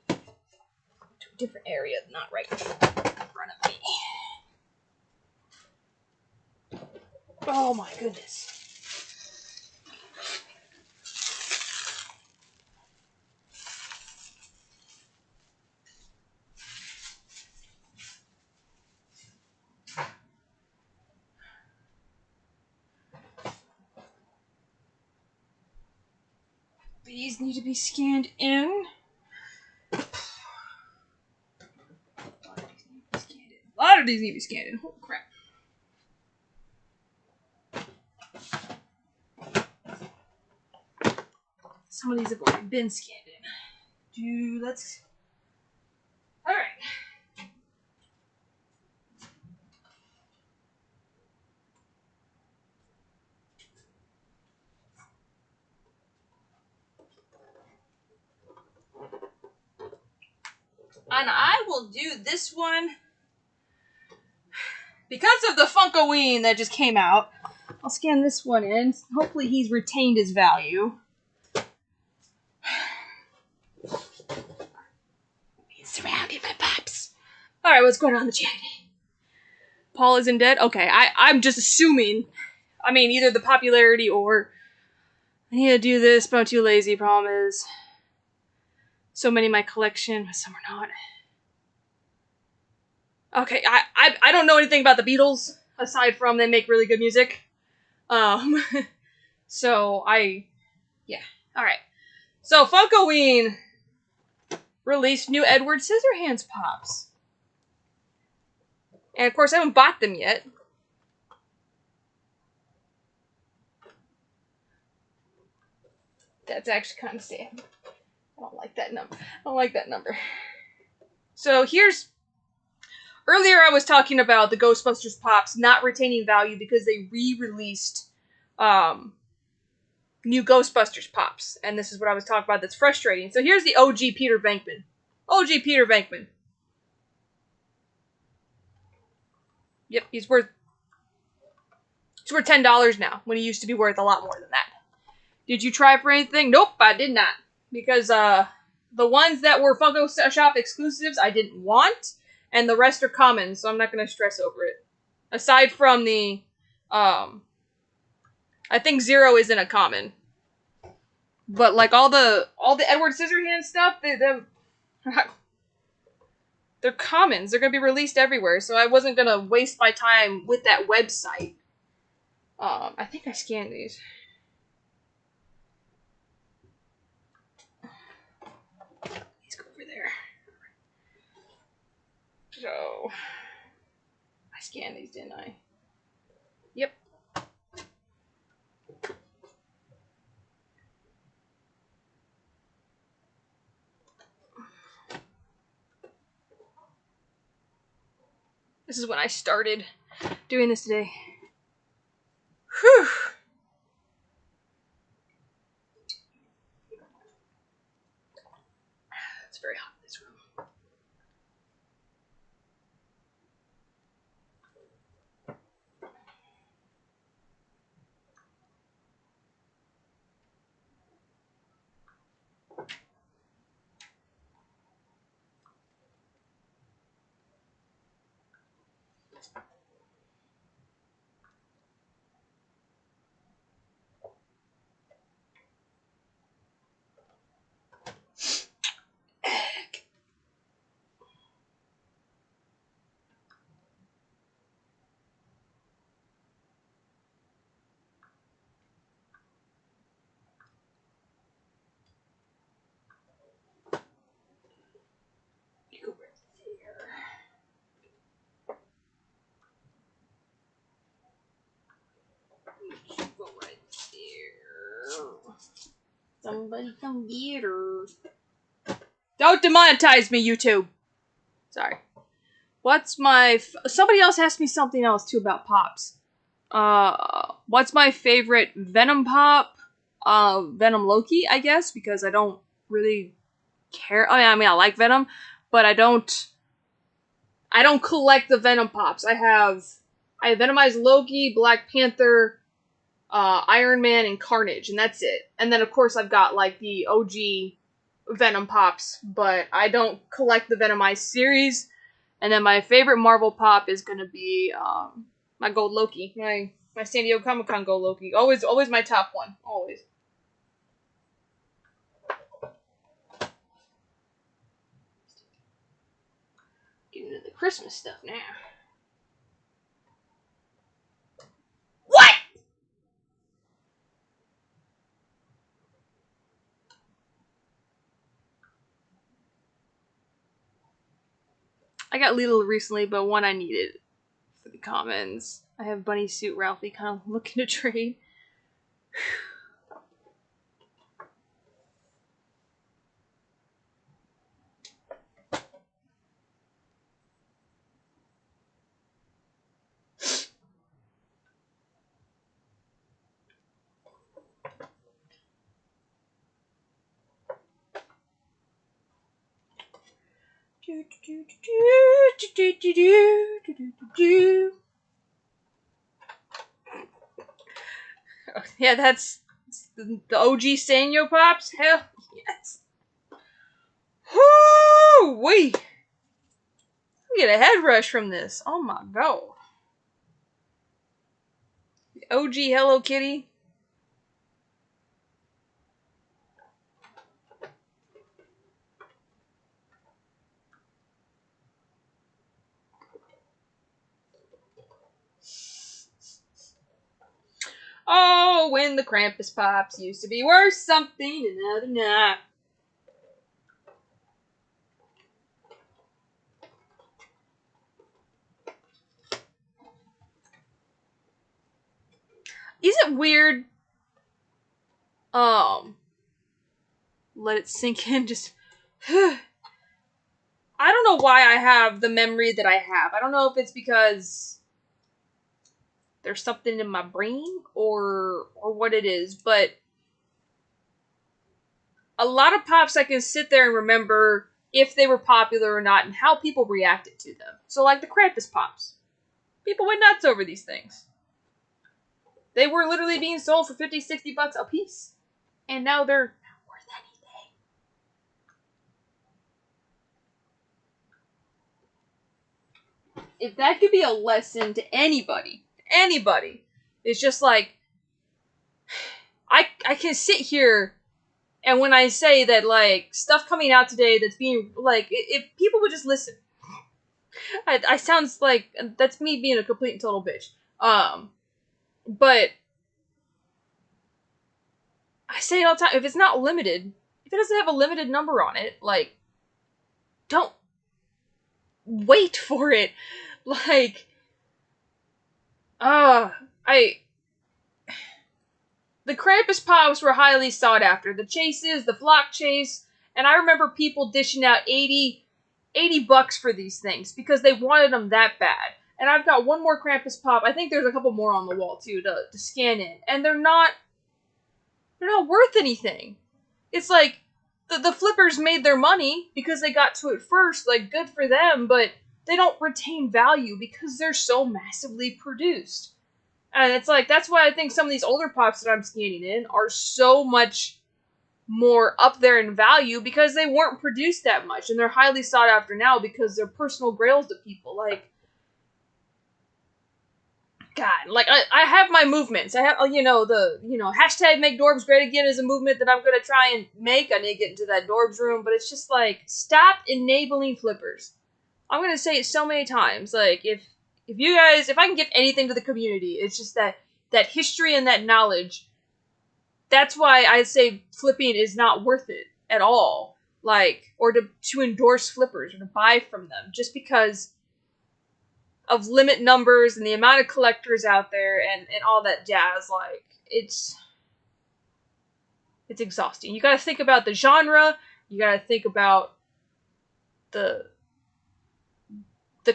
To a different area, not right in front of me. Oh my goodness. These need to be scanned in. A lot of these need to be scanned in. Holy crap. Some of these have already been scanned in. Let's... Alright. And I will do this one because of the Funkoween that just came out. I'll scan this one in. Hopefully he's retained his value. He's surrounded by pops. Alright, what's going on in the chat? Paul isn't dead? Okay, I'm just assuming. I mean, either the popularity or I need to do this, but I'm too lazy. Problem is, so many in my collection, but some are not. Okay, I don't know anything about the Beatles, aside from they make really good music. So yeah, alright. So, Funkoween released new Edward Scissorhands Pops. And of course, I haven't bought them yet. That's actually kind of sad. I don't like that number. I don't like that number. So here's... Earlier I was talking about the Ghostbusters Pops not retaining value because they re-released new Ghostbusters Pops. And this is what I was talking about that's frustrating. So here's the OG Peter Venkman. OG Peter Venkman. Yep, he's worth $10 now, when he used to be worth a lot more than that. Did you try for anything? Nope, I did not. Because the ones that were Funko Shop exclusives, I didn't want. And the rest are common, so I'm not going to stress over it. Aside from the, I think Zero isn't a common. But like all the Edward Scissorhands stuff, they're commons. They're going to be released everywhere, so I wasn't going to waste my time with that website. I think I scanned these. Let's go over there. So, I scanned these, didn't I? Yep. This is when I started doing this today. Whew. It's very hot in this room. Somebody come get her. Don't demonetize me, YouTube. Sorry. What's my... Somebody else asked me something else, too, about Pops. What's my favorite Venom Pop? Venom Loki, I guess, because I don't really care. I mean, I like Venom, but I don't collect the Venom Pops. I have Venomized Loki, Black Panther, Iron Man, and Carnage, and that's it. And then, of course, I've got, like, the OG Venom Pops, but I don't collect the Venomized series. And then my favorite Marvel Pop is gonna be, my Gold Loki. My San Diego Comic-Con Gold Loki. Always my top one. Always. Getting into the Christmas stuff now. What?! I got Lidl recently, but one I needed for the commons. I have Bunny Suit Ralphie kind of looking to trade. Yeah, that's the OG Sanyo Pops. Hell yes. Whoo wee! Get a head rush from this. Oh my god. The OG Hello Kitty. Oh, when the Krampus Pops used to be worth something, another night. Is it weird? Let it sink in. Just. I don't know why I have the memory that I have. I don't know if it's because there's something in my brain or what it is, but a lot of pops I can sit there and remember if they were popular or not and how people reacted to them. So like the Krampus Pops. People went nuts over these things. They were literally being sold for 50, 60 bucks a piece. And now they're not worth anything. If that could be a lesson to anybody, it's just like, I can sit here and when I say that, like, stuff coming out today that's being, like, if people would just listen. I sounds like, that's me being a complete and total bitch. But I say it all the time, if it's not limited, if it doesn't have a limited number on it, like, don't wait for it. Like, the Krampus Pops were highly sought after. The chases, the flock chase, and I remember people dishing out 80 bucks for these things because they wanted them that bad. And I've got one more Krampus Pop. I think there's a couple more on the wall too to scan in, and they're not worth anything. It's like the flippers made their money because they got to it first. Like, good for them, but they don't retain value because they're so massively produced. And it's like, that's why I think some of these older pops that I'm scanning in are so much more up there in value because they weren't produced that much, and they're highly sought after now because they're personal grails to people. Like, God, like, I have my movements. I have, hashtag make Dorbs great again is a movement that I'm going to try and make. I need to get into that Dorbs room, but it's just like, stop enabling flippers. I'm going to say it so many times. Like, if you guys, if I can give anything to the community, it's just that history and that knowledge. That's why I say flipping is not worth it at all. Like, or to endorse flippers or to buy from them just because of limit numbers and the amount of collectors out there and all that jazz. Like, it's exhausting. You gotta think about the genre, you gotta think about the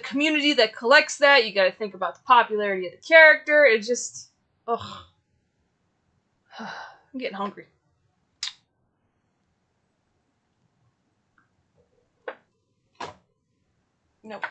community that collects that, you gotta think about the popularity of the character. It's just, ugh. I'm getting hungry. Nope.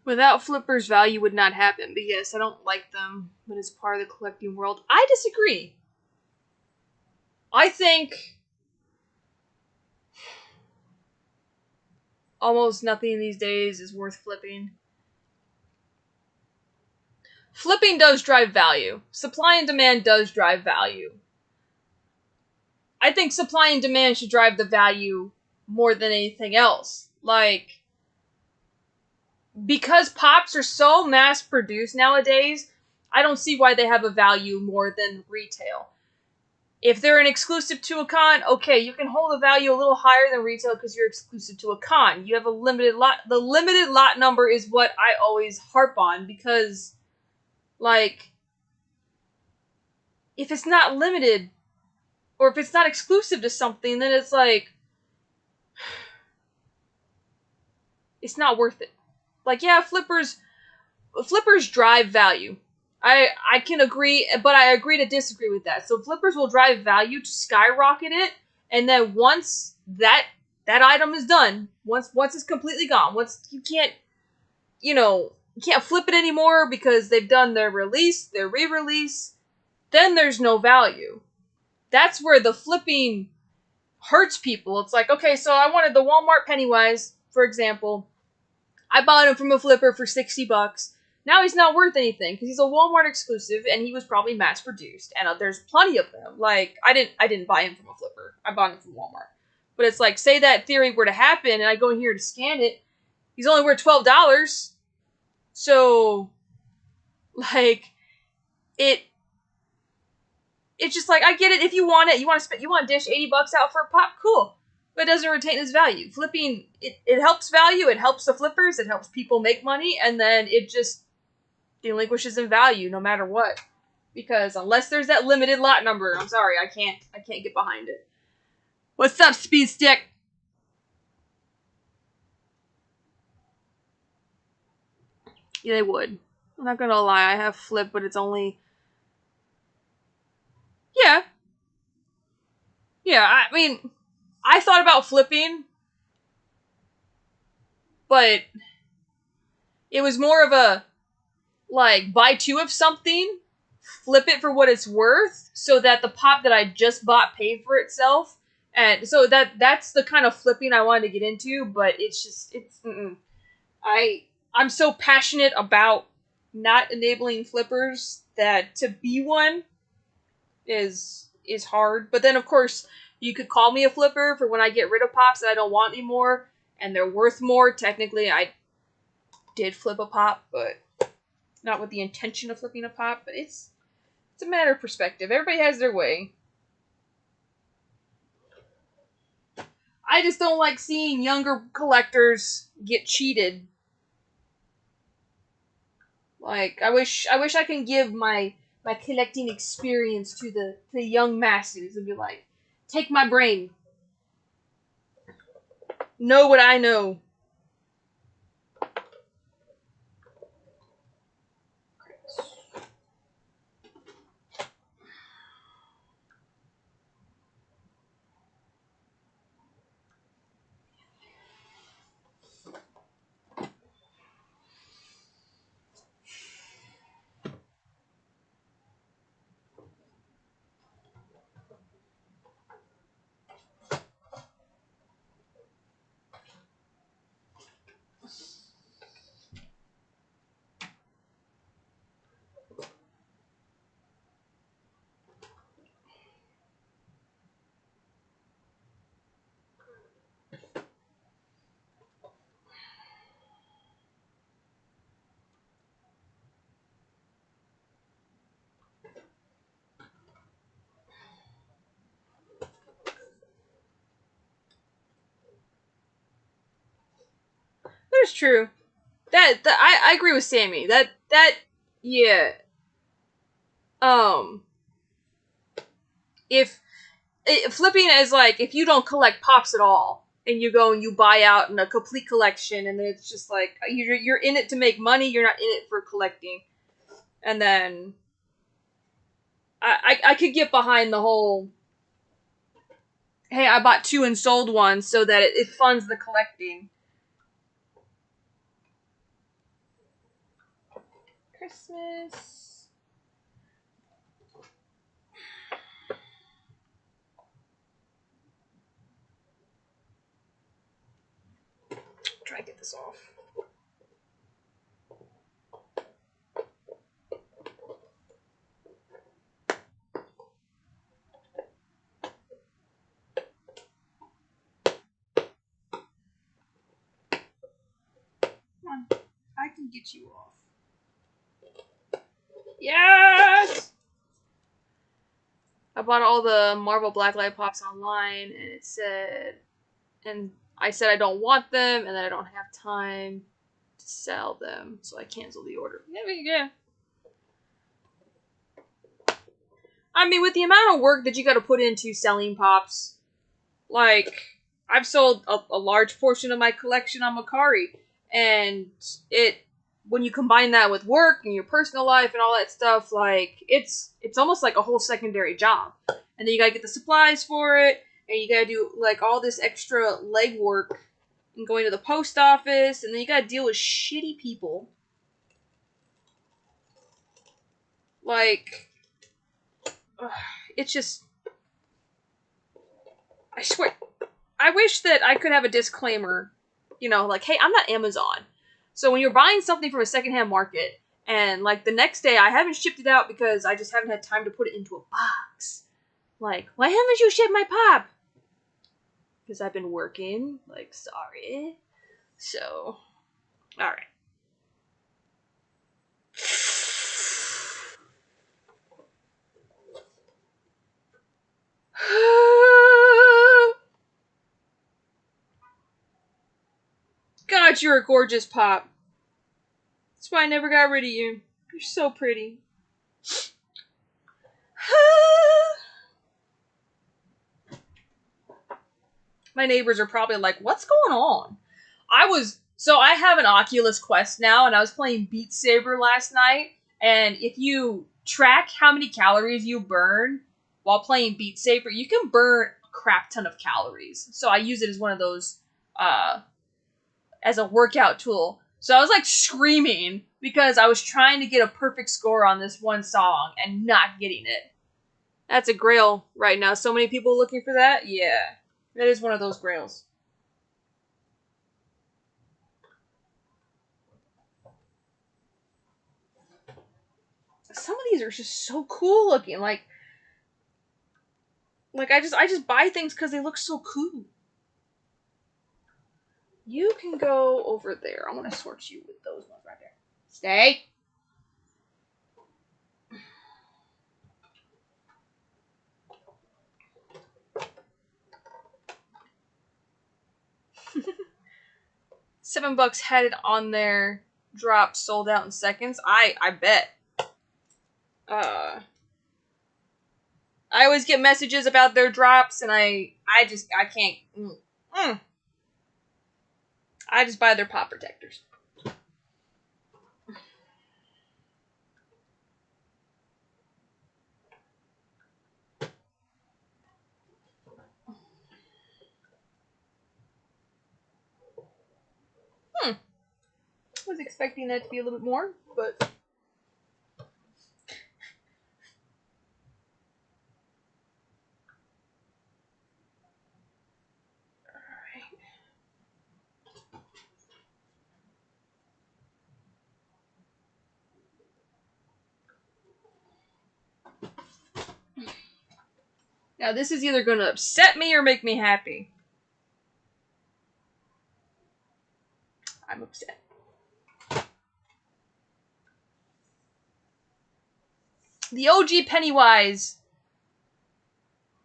Without flippers, value would not happen. But yes, I don't like them, but it's part of the collecting world. I disagree. I think almost nothing these days is worth flipping. Flipping does drive value. Supply and demand does drive value. I think supply and demand should drive the value more than anything else. Like, because pops are so mass produced nowadays, I don't see why they have a value more than retail. If they're an exclusive to a con, okay, you can hold a value a little higher than retail because you're exclusive to a con. You have a limited lot. The limited lot number is what I always harp on because, like, if it's not limited or if it's not exclusive to something, then it's like, it's not worth it. Like, yeah, flippers drive value. I can agree, but I agree to disagree with that. So flippers will drive value to skyrocket it, and then once that item is done, once it's completely gone, once you can't flip it anymore because they've done their release, their re-release, then there's no value. That's where the flipping hurts people. It's like, okay, so I wanted the Walmart Pennywise, for example. I bought him from a flipper for $60. Now he's not worth anything because he's a Walmart exclusive and he was probably mass produced. And there's plenty of them. Like, I didn't buy him from a flipper. I bought him from Walmart. But it's like, say that theory were to happen and I go in here to scan it, he's only worth $12. So, like, it's just like, I get it. If you want it, you want to dish $80 out for a pop, cool. But it doesn't retain its value. Flipping, it helps value, it helps the flippers, it helps people make money, and then it just relinquishes in value no matter what. Because unless there's that limited lot number, I'm sorry, I can't get behind it. What's up, Speed Stick? Yeah, they would. I'm not gonna lie, I have flip, but it's only... Yeah. Yeah, I mean, I thought about flipping, but it was more of a, like, buy two of something, flip it for what it's worth, so that the pop that I just bought paid for itself. And so that's the kind of flipping I wanted to get into, but I'm so passionate about not enabling flippers that to be one is hard. But then, of course, you could call me a flipper for when I get rid of pops that I don't want anymore, and they're worth more. Technically, I did flip a pop, but not with the intention of flipping a pop. But it's a matter of perspective. Everybody has their way. I just don't like seeing younger collectors get cheated. Like, I wish I can give my collecting experience to the young masses and be like, take my brain. Know what I know. That's true. That I agree with Sammy. That yeah. If flipping is like, if you don't collect pops at all and you go and you buy out in a complete collection and then it's just like you're in it to make money, you're not in it for collecting. And then I could get behind the whole, hey, I bought two and sold one so that it funds the collecting. Christmas. Try to get this off. Come on, I can get you off. Yes! I bought all the Marvel Blacklight Pops online, and it said, and I said I don't want them, and that I don't have time to sell them, so I canceled the order. Yeah. I mean, with the amount of work that you got to put into selling pops, like, I've sold a large portion of my collection on Macari, and when you combine that with work and your personal life and all that stuff, like, it's almost like a whole secondary job. And then you gotta get the supplies for it, and you gotta do, like, all this extra legwork and going to the post office, and then you gotta deal with shitty people. Like, it's just, I swear, I wish that I could have a disclaimer, you know, like, hey, I'm not Amazon. So when you're buying something from a secondhand market, and, like, the next day I haven't shipped it out because I just haven't had time to put it into a box. Like, why haven't you shipped my pop? Because I've been working. Like, sorry. So, alright. God, you're a gorgeous pop. That's why I never got rid of you. You're so pretty. My neighbors are probably like, what's going on? I have an Oculus Quest now, and I was playing Beat Saber last night, and if you track how many calories you burn while playing Beat Saber, you can burn a crap ton of calories. So I use it as one of those, as a workout tool. So I was like screaming because I was trying to get a perfect score on this one song and not getting it. That's a grail right now. So many people looking for that? Yeah. That is one of those grails. Some of these are just so cool looking. Like I just buy things because they look so cool. You can go over there. I want to sort you with those ones right there. Stay. $7 had it on there. Dropped, sold out in seconds. I bet. I always get messages about their drops, and I can't. I just buy their pop protectors. I was expecting that to be a little bit more, but. Now this is either going to upset me or make me happy. I'm upset. The OG Pennywise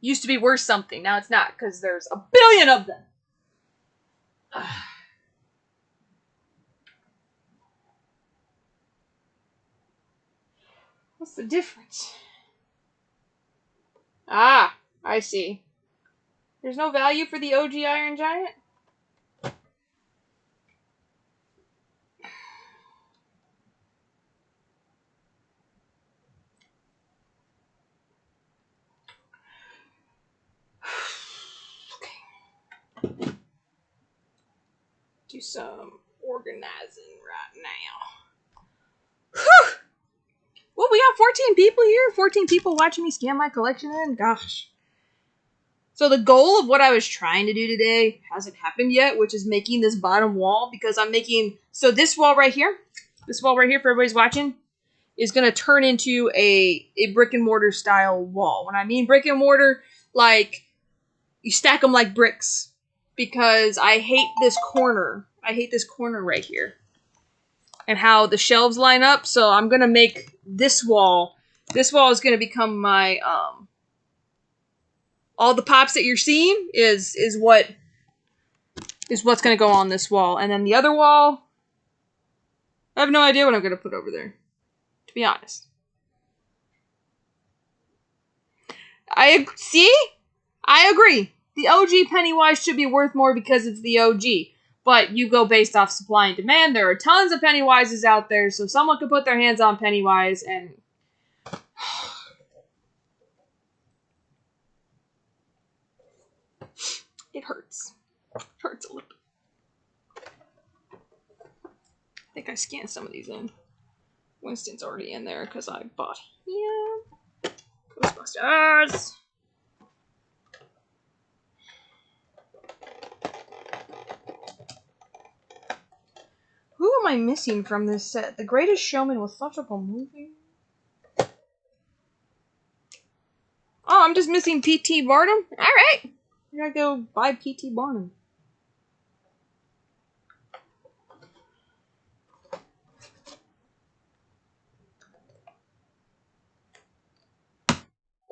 used to be worth something. Now it's not, because there's a billion of them. What's the difference? Ah, I see. There's no value for the OG Iron Giant? Okay. Do some organizing right now. Whew! we got 14 people here. 14 people watching me scan my collection in. Gosh. So the goal of what I was trying to do today hasn't happened yet, which is making this bottom wall, because I'm making, so this wall right here for everybody's watching, is going to turn into a brick and mortar style wall. When I mean brick and mortar, like, you stack them like bricks, because I hate this corner. I hate this corner right here and how the shelves line up. So I'm going to make this wall is going to become my, all the pops that you're seeing is what's going to go on this wall. And then the other wall, I have no idea what I'm going to put over there, to be honest. I agree. The OG Pennywise should be worth more because it's the OG. But you go based off supply and demand. There are tons of Pennywises out there, so someone could put their hands on Pennywise and... It hurts. It hurts a little bit. I think I scanned some of these in. Winston's already in there because I bought him. Ghostbusters! Who am I missing from this set? The Greatest Showman was such a good movie. Oh, I'm just missing P.T. Barnum? Alright! I gotta go buy P.T. Barnum.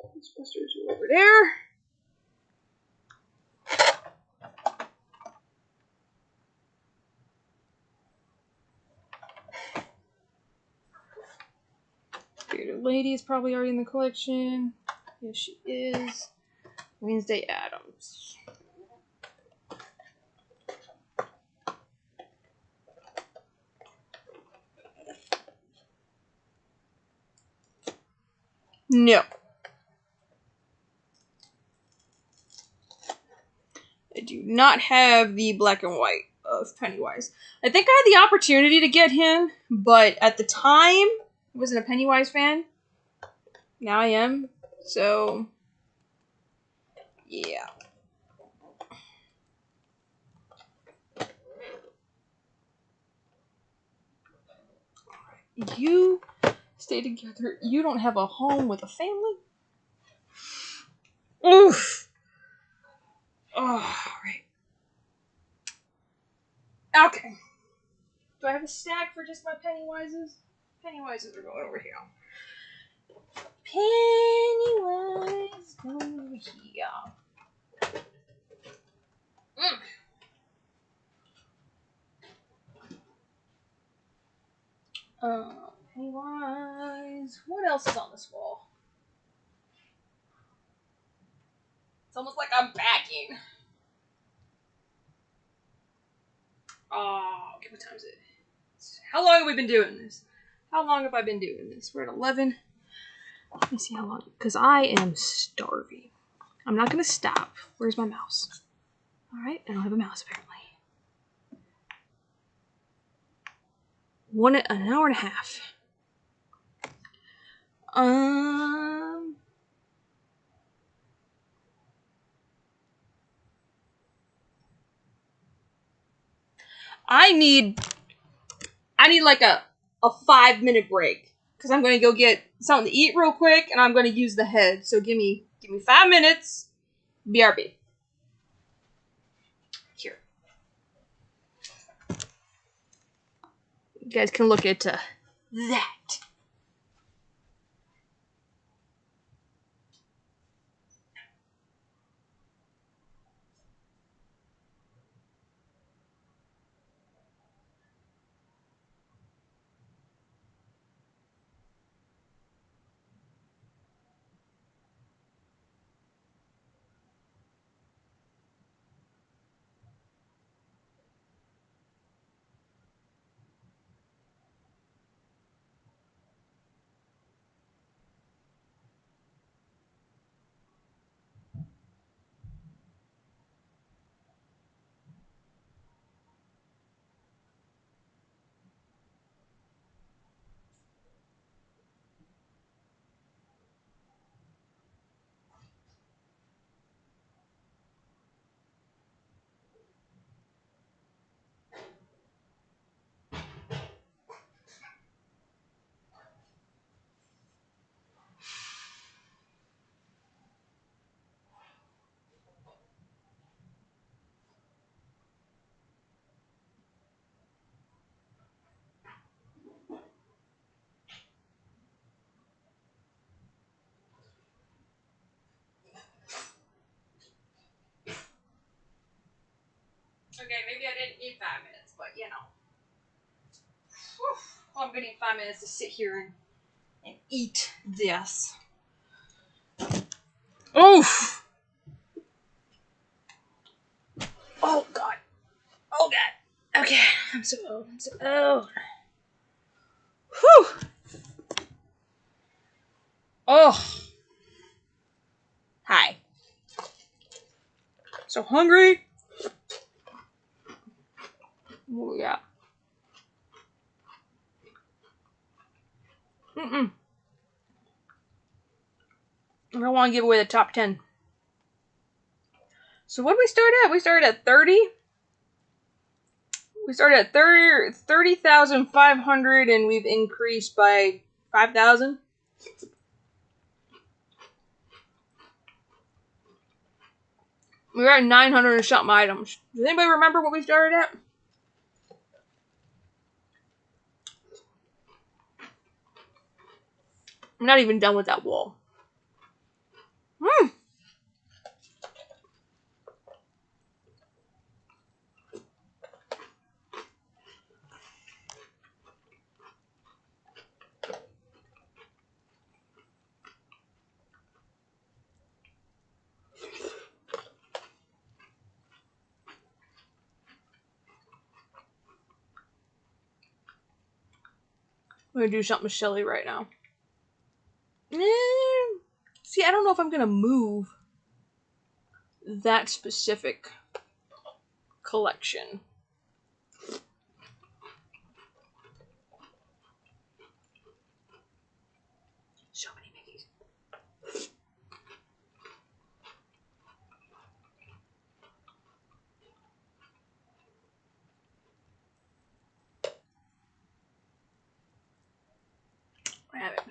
Ghostbusters are over there. Bearded Lady is probably already in the collection. Yes, she is. Wednesday Addams. No. I do not have the black and white of Pennywise. I think I had the opportunity to get him, but at the time, I wasn't a Pennywise fan. Now I am. So, yeah. You stay together. You don't have a home with a family? Oof. Oh, right. Okay. Do I have a stack for just my Pennywises? Pennywises are going over here. Pennywise, go over here. Pennywise. What else is on this wall? It's almost like I'm backing. Oh, okay, what time is it? How long have we been doing this? How long have I been doing this? We're at 11. Let me see how long, because I am starving. I'm not going to stop. Where's my mouse? Alright, I don't have a mouse apparently. An hour and a half. I need like a 5-minute break, because I'm going to go get something to eat real quick, and I'm going to use the head. So give me 5 minutes. BRB. Here. You guys can look at that. Okay, maybe I didn't need 5 minutes, but you know. Whew. Well, I'm gonna need 5 minutes to sit here and eat this. Oof! Oh god. Oh god. Okay, I'm so old. I'm so old. Whew! Oh. Hi. So hungry. Oh yeah. Mm-mm. I don't want to give away the top 10. So what did we start at? We started at 30. We started at 30,500 and we've increased by 5,000. We were at 900 and something items. Does anybody remember what we started at? I'm not even done with that wall. I'm gonna do something silly right now. See, I don't know if I'm gonna move that specific collection. So many Mickeys. I have it.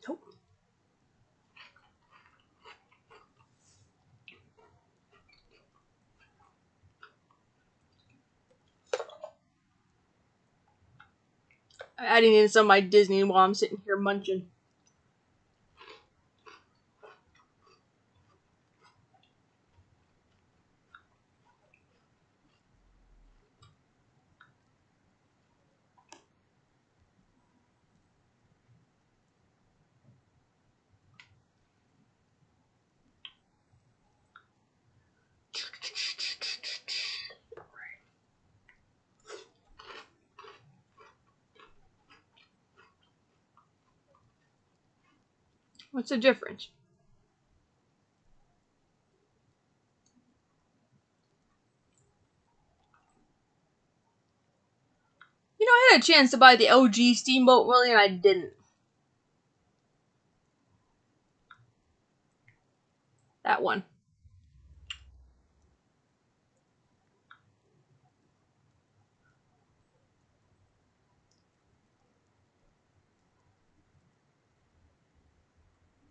Nope. I'm adding in some of my Disney while I'm sitting here munching. What's the difference? You know, I had a chance to buy the OG Steamboat Willie and I didn't. That one.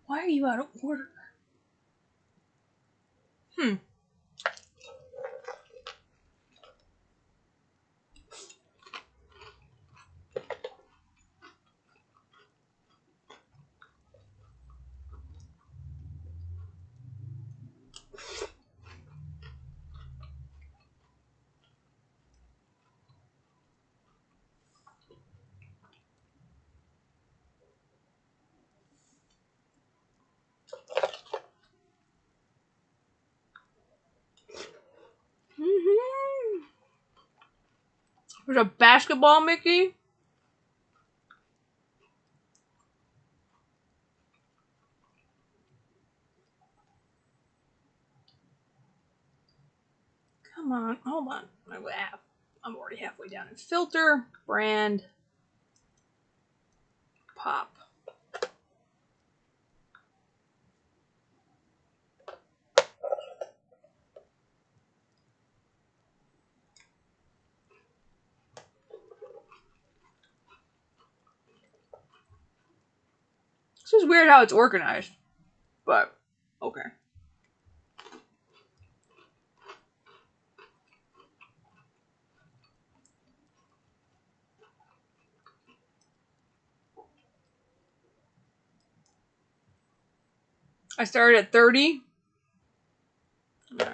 Why are you out of order? There's a basketball Mickey. Come on, hold on. I'm already halfway down in filter, brand, pop. This is weird how it's organized, but okay. I started at 30. I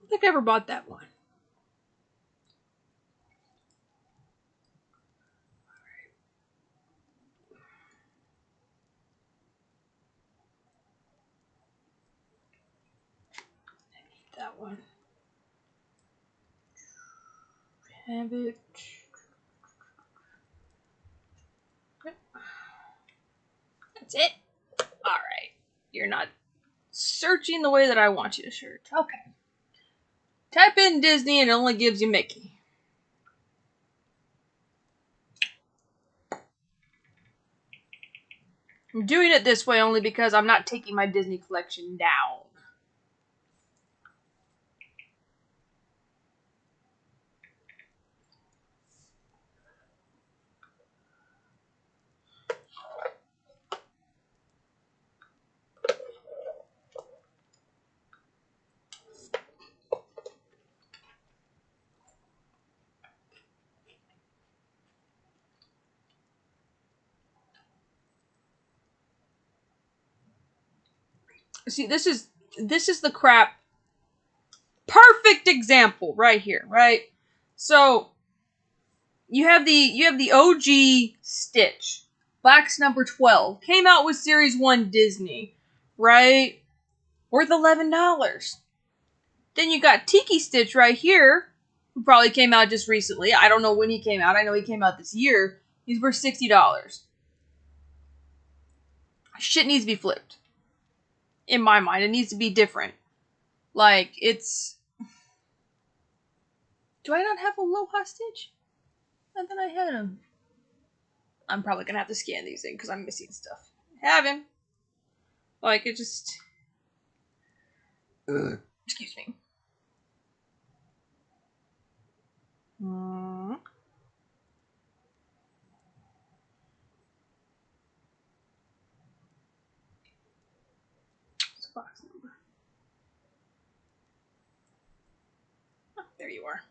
think I ever bought that one. That one. Have it. That's it. All right. You're not searching the way that I want you to search. Okay. Type in Disney and it only gives you Mickey. I'm doing it this way only because I'm not taking my Disney collection down. See, this is the crap. Perfect example right here, right? So you have the OG Stitch. Box number 12. Came out with Series 1 Disney, right? Worth $11. Then you got Tiki Stitch right here, who probably came out just recently. I don't know when he came out. I know he came out this year. He's worth $60. Shit needs to be flipped. In my mind, it needs to be different. Like, it's... Do I not have Aloha Stitch? I thought I had him. I'm probably gonna have to scan these in because I'm missing stuff. I have him. Like, it just... Excuse me. What's the box number? Oh, there you are.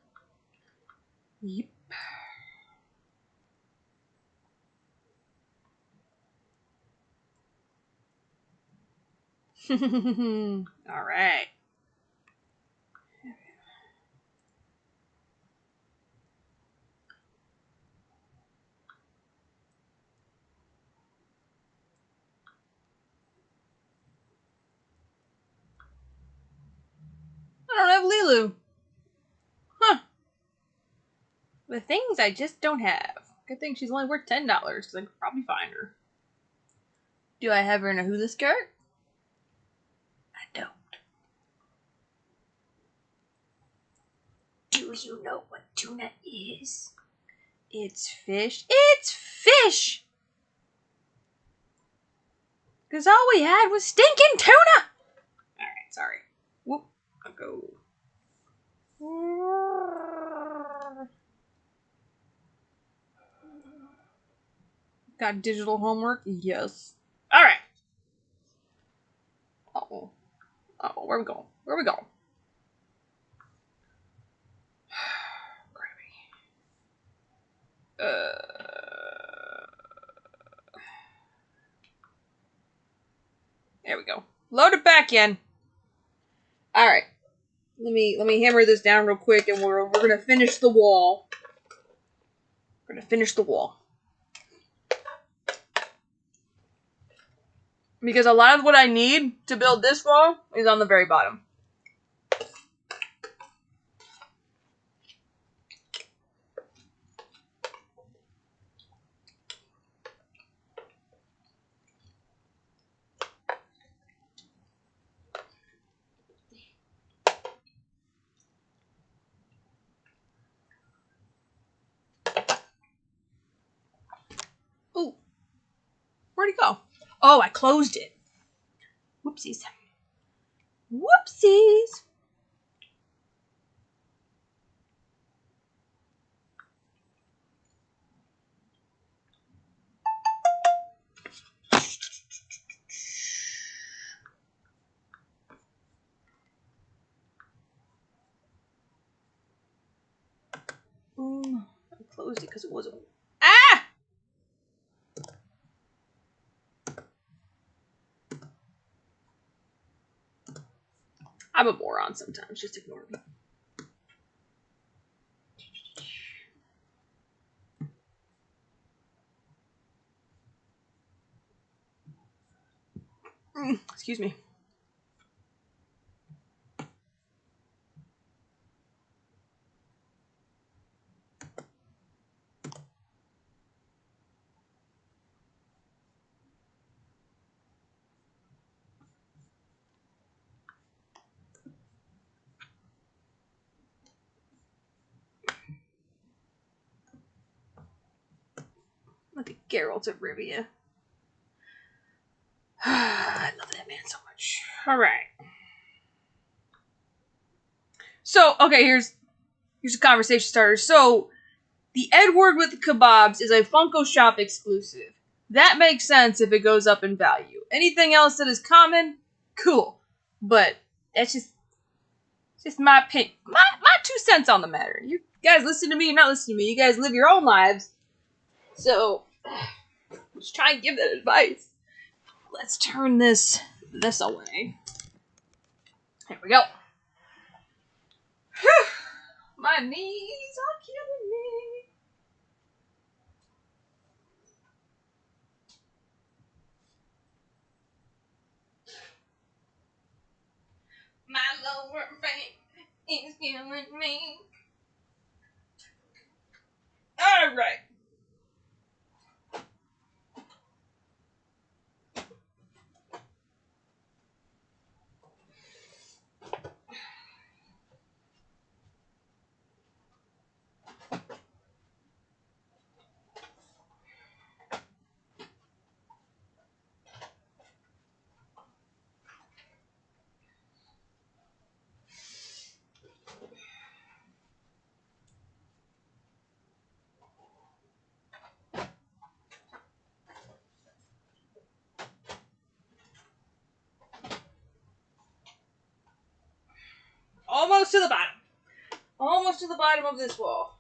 Yep. All right. I don't have Lilu. Huh. The things I just don't have. Good thing she's only worth $10 because I could probably find her. Do I have her in a hula skirt? I don't. Do you know what tuna is? It's fish. It's fish! Because all we had was stinking tuna! Alright, sorry. Whoop. I'll go. Got digital homework? Yes. Alright. Uh-oh. Uh-oh, where are we going? Where are we going? There we go. Load it back in. Alright. Let me hammer this down real quick and we're gonna finish the wall. We're gonna finish the wall. Because a lot of what I need to build this wall is on the very bottom. Ooh. Where'd it go? Oh, I closed it. Whoopsies. Whoopsies. I closed it because it wasn't. Ah! I'm a moron sometimes. Just ignore me. Excuse me. Look at Geralt of Rivia. I love that man so much. All right. So, okay, here's a conversation starter. So, the Edward with the kebabs is a Funko Shop exclusive. That makes sense if it goes up in value. Anything else that is common, cool. But that's just my opinion. My 2 cents on the matter. You guys listen to me, you're not listening to me. You guys live your own lives. So, just try and give that advice. Let's turn this away. Here we go. My knees are killing me. My lower back is killing me. All right. Almost to the bottom. Almost to the bottom of this wall.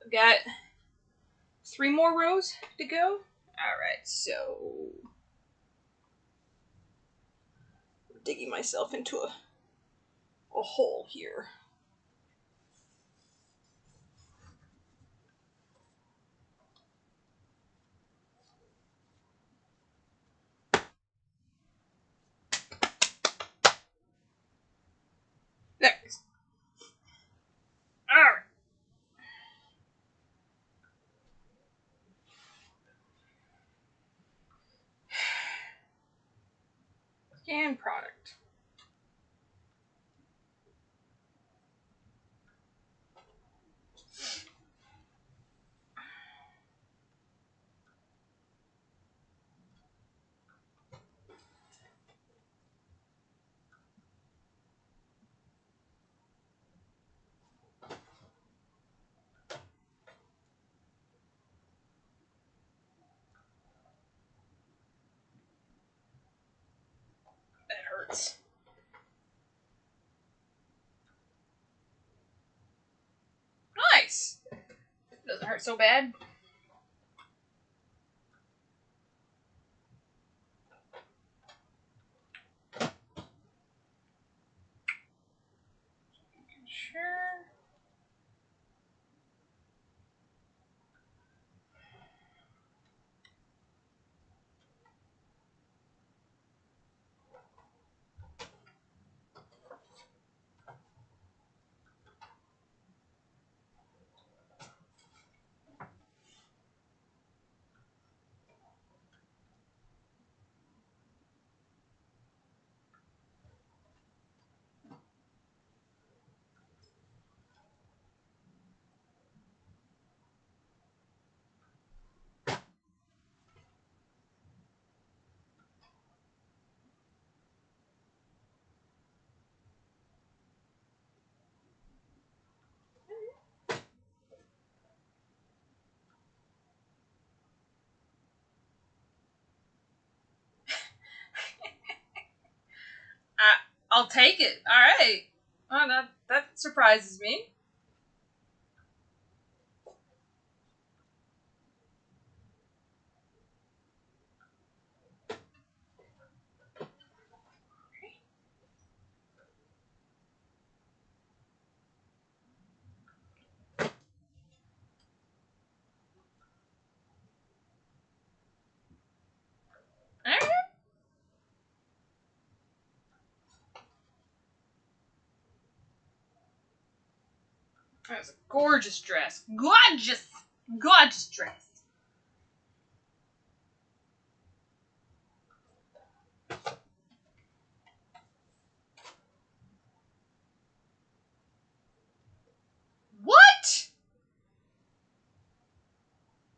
I've got 3 more rows to go. Alright, so I'm digging myself into a hole here. There it is. Alright. Scan product. That hurts. Nice! Doesn't hurt so bad. Sure. I'll take it. All right. Oh, that surprises me. All right. That's a gorgeous dress. Gorgeous! Gorgeous dress. What?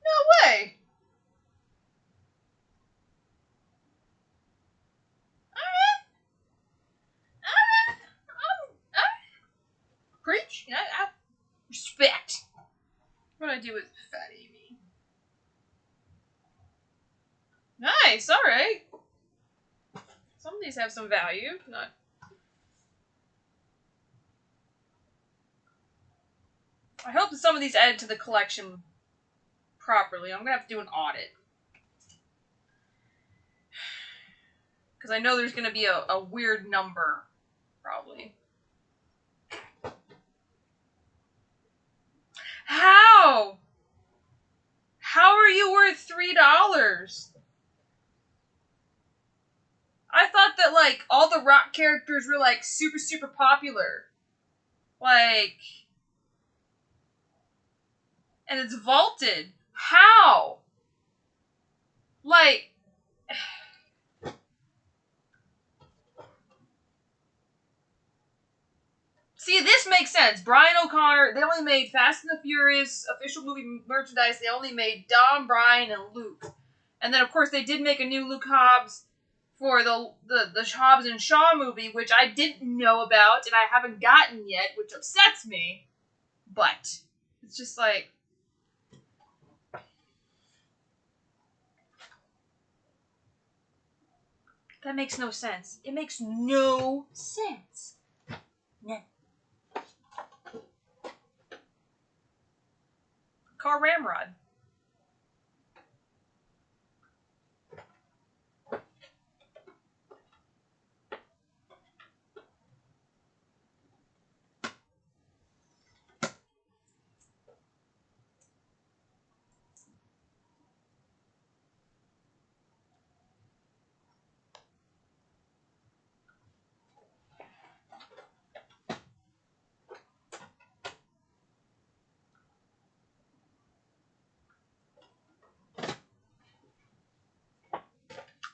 No way. Alright. Alright. Preach. I respect. What do I do with Fat Amy? Nice, alright. Some of these have some value. Not. I hope that some of these added to the collection properly. I'm gonna have to do an audit. Because I know there's gonna be a weird number, probably. How? How are you worth $3? I thought that, like, all the rock characters were, like, super, super popular. Like... And it's vaulted. How? Like... See, this makes sense. Brian O'Connor, they only made Fast and the Furious official movie merchandise. They only made Dom, Brian, and Luke. And then, of course, they did make a new Luke Hobbs for the Hobbs and Shaw movie, which I didn't know about and I haven't gotten yet, which upsets me. But it's just like... That makes no sense. It makes no sense. No. Car Ramrod.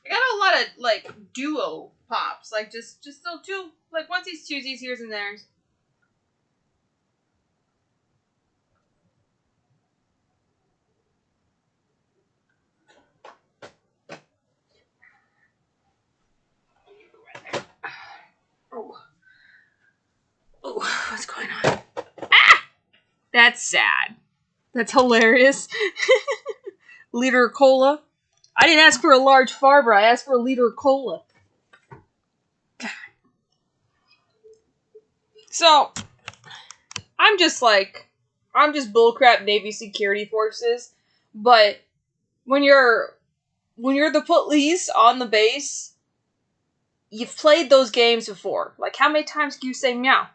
I got a lot of, like, duo pops. Like, just still two, like, onesies, twosies, here's and there's. Oh. Oh, what's going on? Ah! That's sad. That's hilarious. Liter of cola. I didn't ask for a large Farber. I asked for a liter of cola. God. So, I'm just bullcrap Navy security forces. But when you're the police on the base, you've played those games before. Like, how many times can you say meow?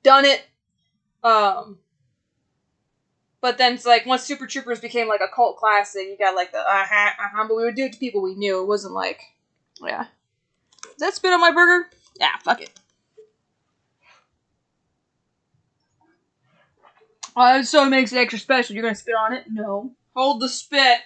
Done it. But then it's like, once Super Troopers became like a cult classic, you got like the but we would do it to people we knew. It wasn't like, yeah. Does that spit on my burger? Yeah, fuck it. So it makes it extra special. You're gonna spit on it? No. Hold the spit.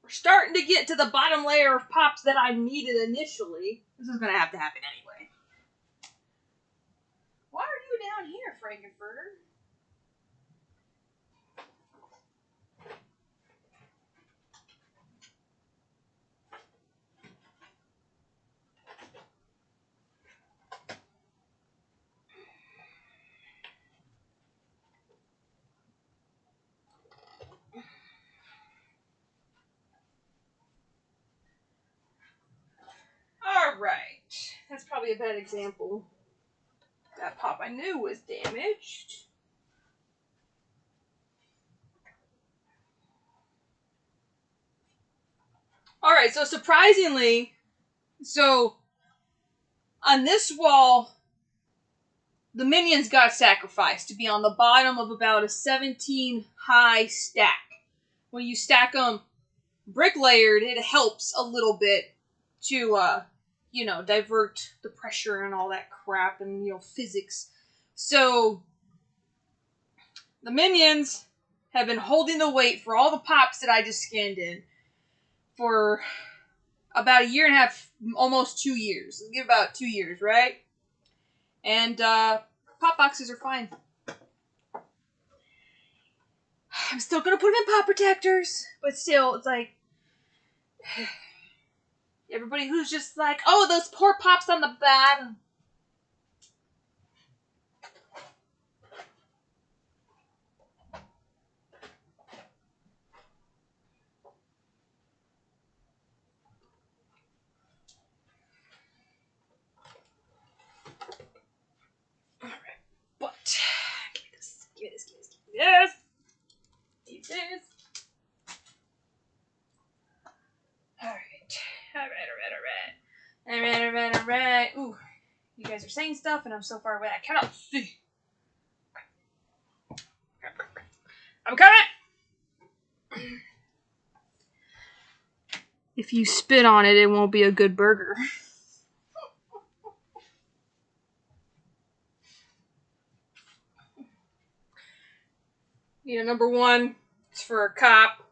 We're starting to get to the bottom layer of pops that I needed initially. This is gonna have to happen anyway. Why are you down here, Frankenfurter? probably a bad example. That pop I knew was damaged. Alright, so surprisingly, on this wall, the minions got sacrificed to be on the bottom of about a 17 high stack. When you stack them brick layered, it helps a little bit to, divert the pressure and all that crap and, physics. So, the minions have been holding the weight for all the pops that I just scanned in for about a year and a half, almost 2 years. Let's give about 2 years, right? And pop boxes are fine. I'm still gonna put them in pop protectors, but still, it's like everybody who's just like, oh, those poor pops on the bottom. Alright, but give me this. Yes! Need this. Alright. Ooh, you guys are saying stuff and I'm so far away I cannot see. I'm coming! If you spit on it, it won't be a good burger. Number one, it's for a cop.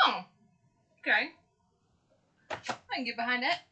Oh, okay. I can get behind that.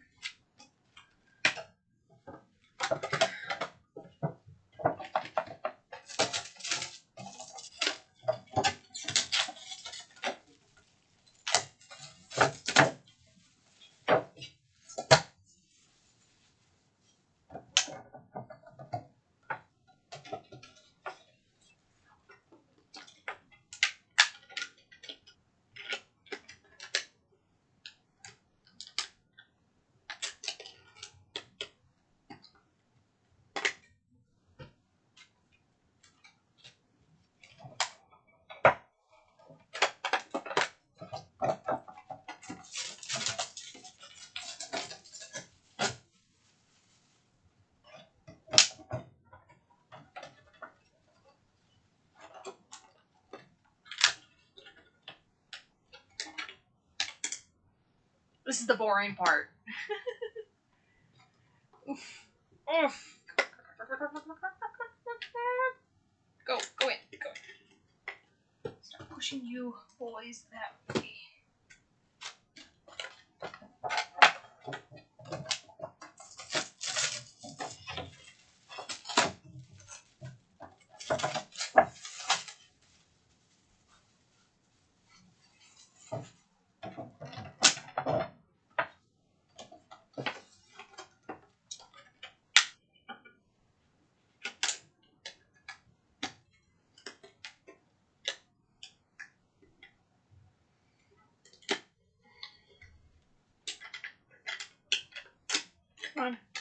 This is the boring part. Oof. Oof. Go in. Start pushing you boys that way.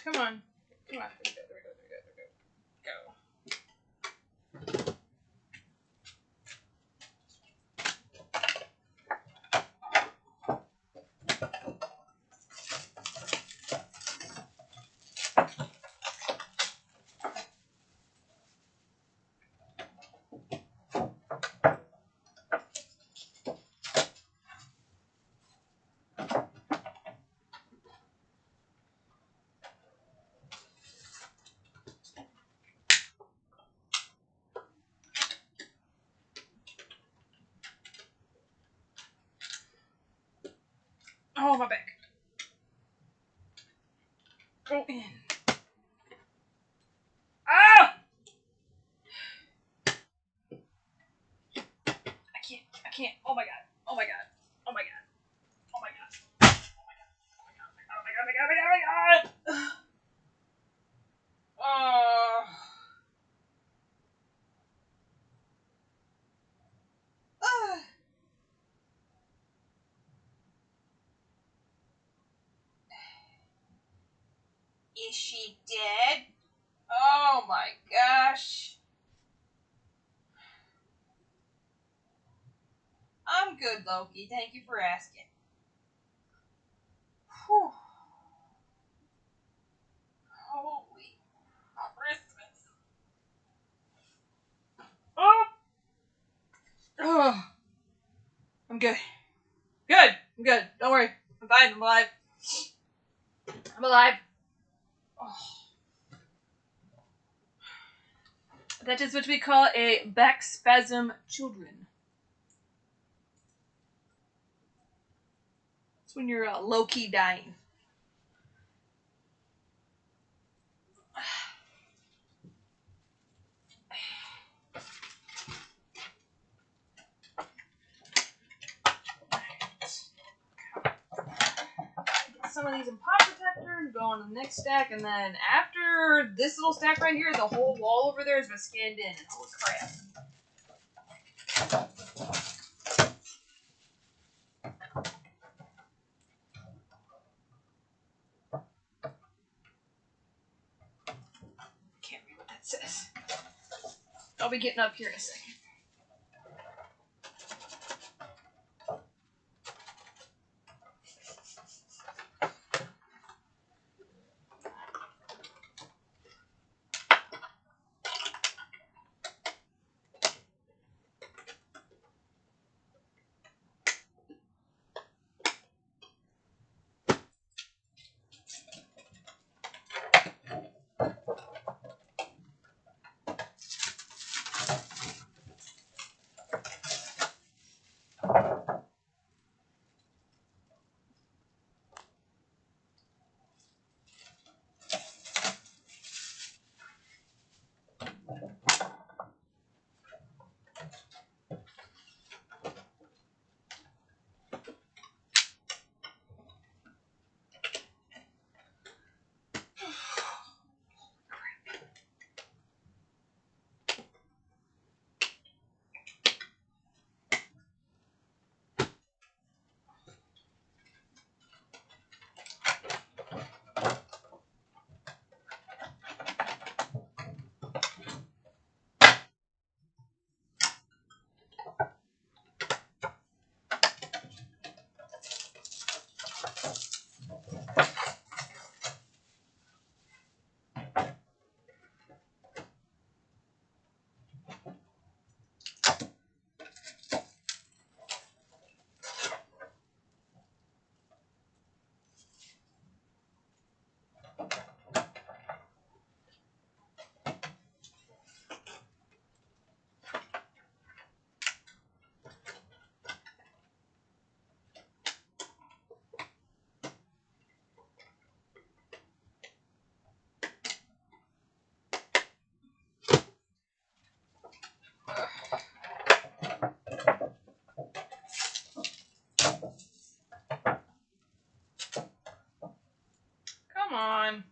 Come on. There we go. Oh, my back. Go in. Ah! I can't. Oh my god. Oh my god. Oh my god. Oh my god. Oh my god. Oh my god. Oh my god. Oh my god. Oh my god. Oh. Is she dead? Oh my gosh. I'm good, Loki. Thank you for asking. Whew. Holy Christmas. Oh. Oh. I'm good. Good. I'm good. Don't worry. I'm fine. I'm alive. I'm alive. Oh. That is what we call a back spasm children. It's when you're low-key dying. Get some of these in pop protector and go on to the next stack, and then after this little stack right here, the whole wall over there has been scanned in. And holy crap. Can't read what that says. I'll be getting up here in a second. Come on.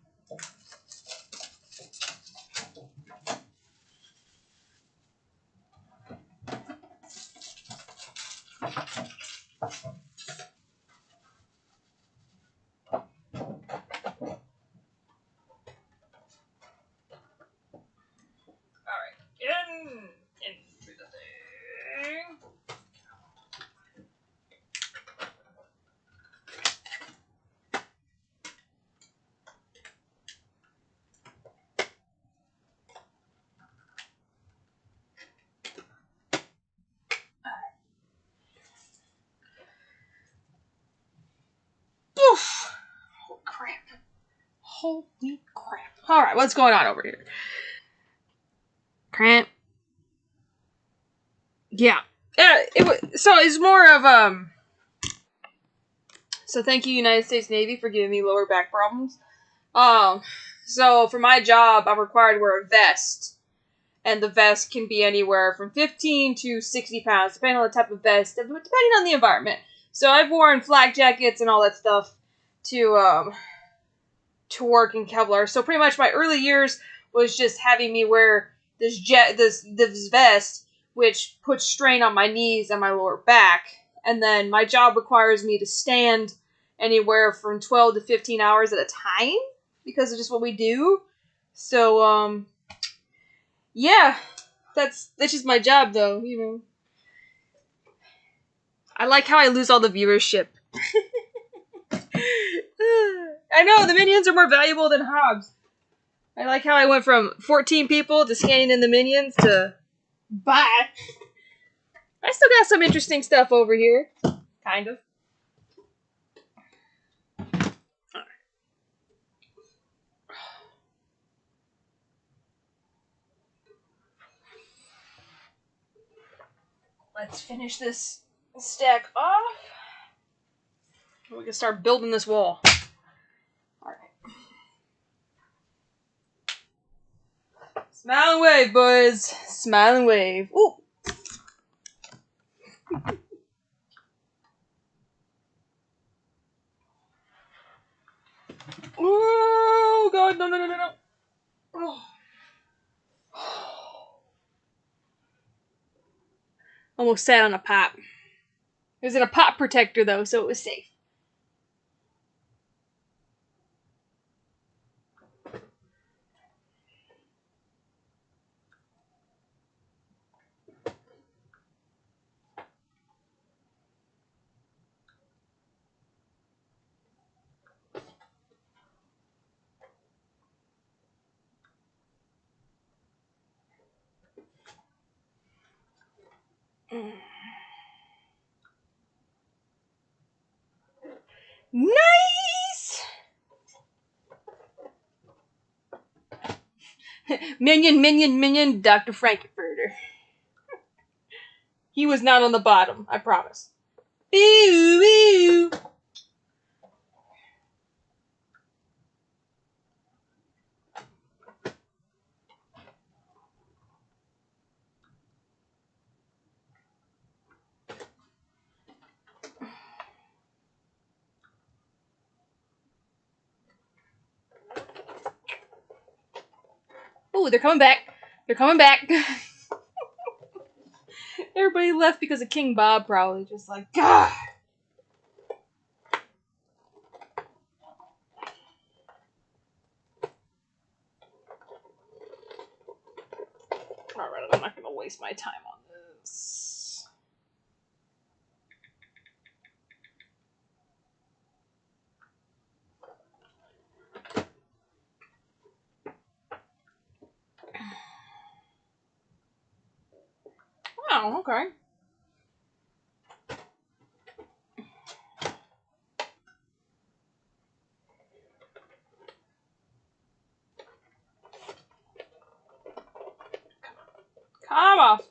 Alright. In through the thing. Oof. Holy crap. Holy crap. Alright, what's going on over here? Cramp. Yeah. So it's more of So thank you, United States Navy, for giving me lower back problems. So for my job, I'm required to wear a vest. And the vest can be anywhere from 15 to 60 pounds, depending on the type of vest, depending on the environment. So I've worn flak jackets and all that stuff to work in Kevlar. So pretty much my early years was just having me wear this vest, which puts strain on my knees and my lower back. And then my job requires me to stand anywhere from 12 to 15 hours at a time, because it's just what we do. So, yeah, that's just my job, though, you know. I like how I lose all the viewership. I know, the minions are more valuable than Hobbs. I like how I went from 14 people to scanning in the minions to... Bye! I still got some interesting stuff over here. Kind of. Let's finish this stack off. We can start building this wall. Alright. Smile and wave, boys. Smile and wave. Ooh! Oh, God, no. Oh. Almost sat on a pop. It was in a pop protector, though, so it was safe. Nice! Minion, Dr. Frankenfurter. He was not on the bottom, I promise. Ew. Ooh, they're coming back. They're coming back. Everybody left because of King Bob, probably. Just like, God. Alright, I'm not going to waste my time on this. Oh, okay. Come off.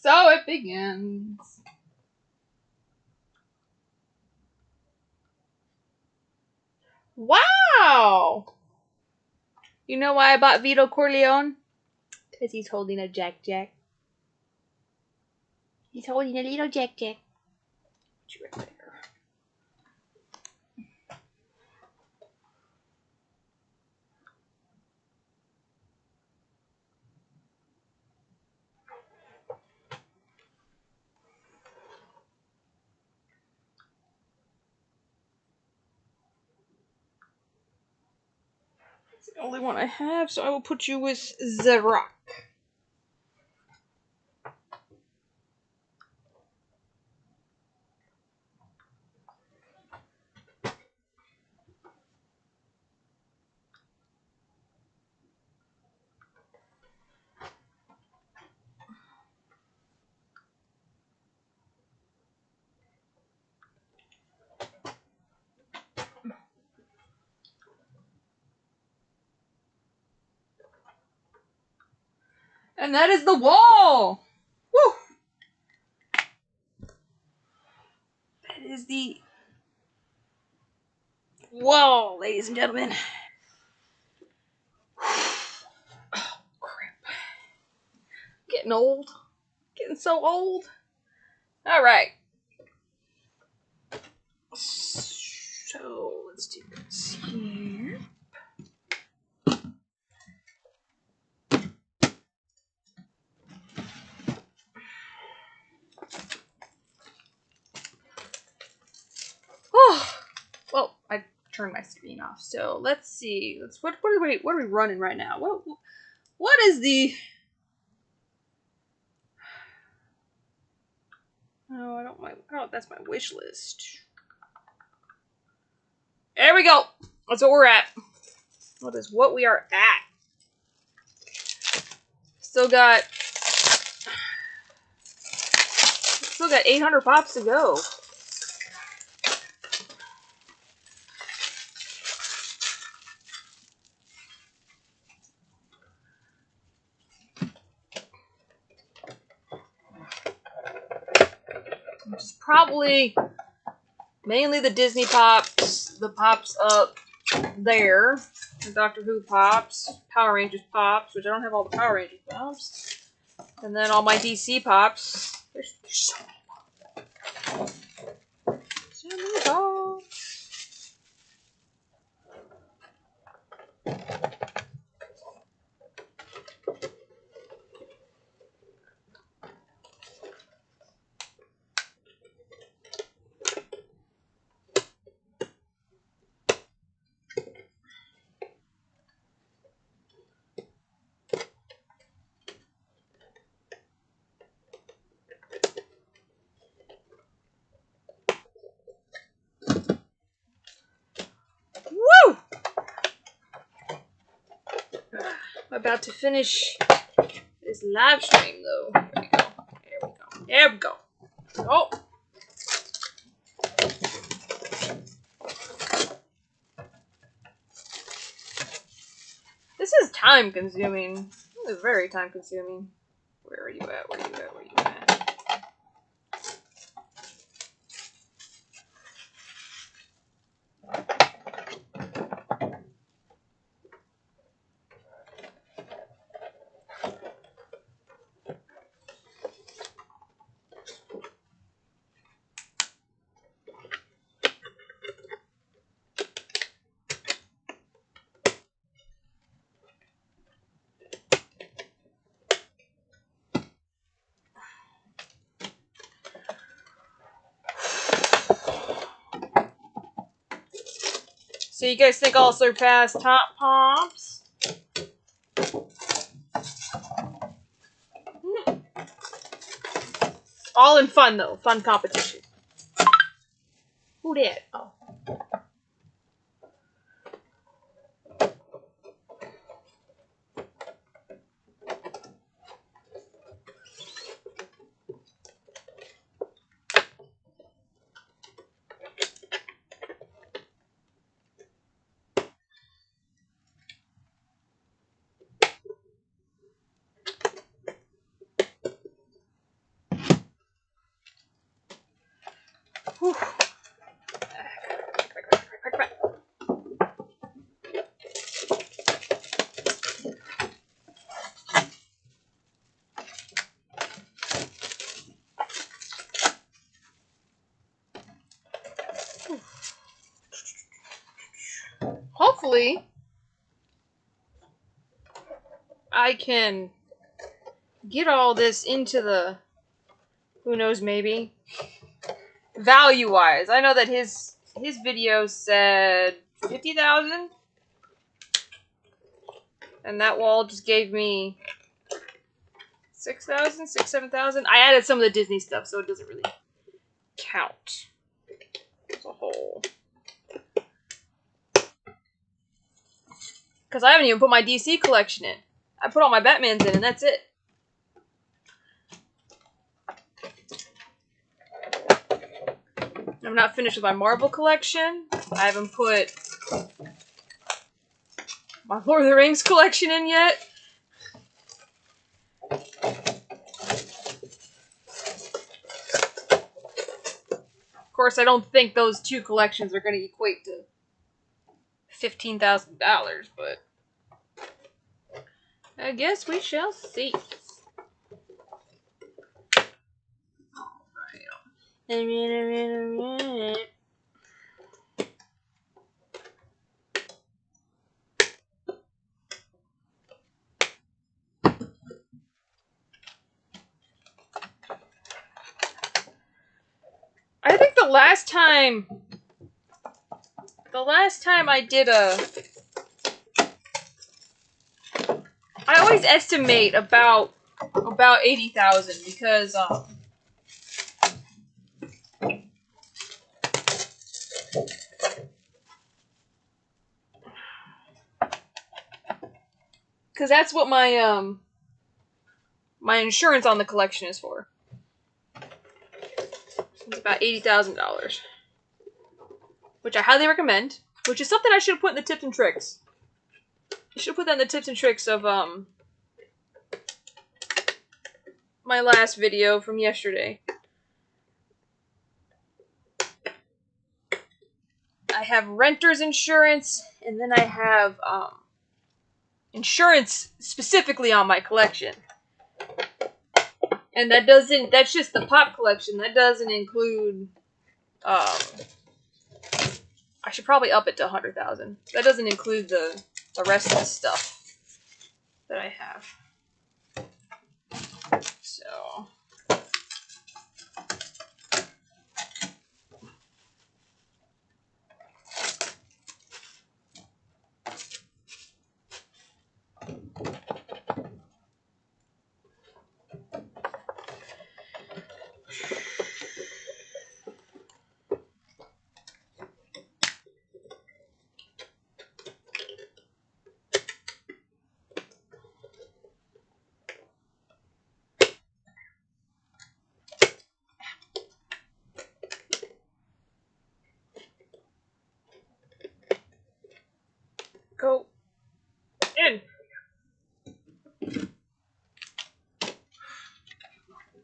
So it begins. Wow! You know why I bought Vito Corleone? Because he's holding a Jack. He's holding a little Jack. Put you right there. It's the only one I have, so I will put you with the rock. And that is the wall! Woo! That is the wall, ladies and gentlemen. Oh, crap. Getting old. Getting so old. Alright. So, let's do this here. Oh, well, I turned my screen off. So let's see. What are we running right now? What is the? Oh, I don't mind. Oh, that's my wish list. There we go. That's what we're at. What is what we are at? Still got 800 pops to go. Which is probably mainly the Disney pops, the pops up there, the Doctor Who pops, Power Rangers pops, which I don't have all the Power Rangers pops, and then all my DC pops. There's so many pops. So many pops. Woo! I'm about to finish this live stream though. There we go. There we go. There we go. Oh. This is time consuming. This is very time consuming. Where are you at? Where are you at? Where are you at? So you guys think I'll surpass Top Pops? All in fun though. Fun competition. Who did? Oh. Whew. Hopefully, I can get all this into the, who knows, maybe, value-wise. I know that his video said 50,000. And that wall just gave me 6,000, 7,000. I added some of the Disney stuff, so it doesn't really count as a whole. Because I haven't even put my DC collection in. I put all my Batmans in, and that's it. I'm not finished with my Marvel collection. I haven't put my Lord of the Rings collection in yet. Of course, I don't think those two collections are going to equate to $15,000, but I guess we shall see. I think the last time I did I always estimate about 80,000 because that's what my my insurance on the collection is for. It's about $80,000, which I highly recommend. Which is something I should have put in the tips and tricks. I should have put that in the tips and tricks of my last video from yesterday. I have renter's insurance, and then I have insurance specifically on my collection. And that's just the pop collection. That doesn't include, I should probably up it to 100,000. That doesn't include the rest of the stuff that I have. So. Go in.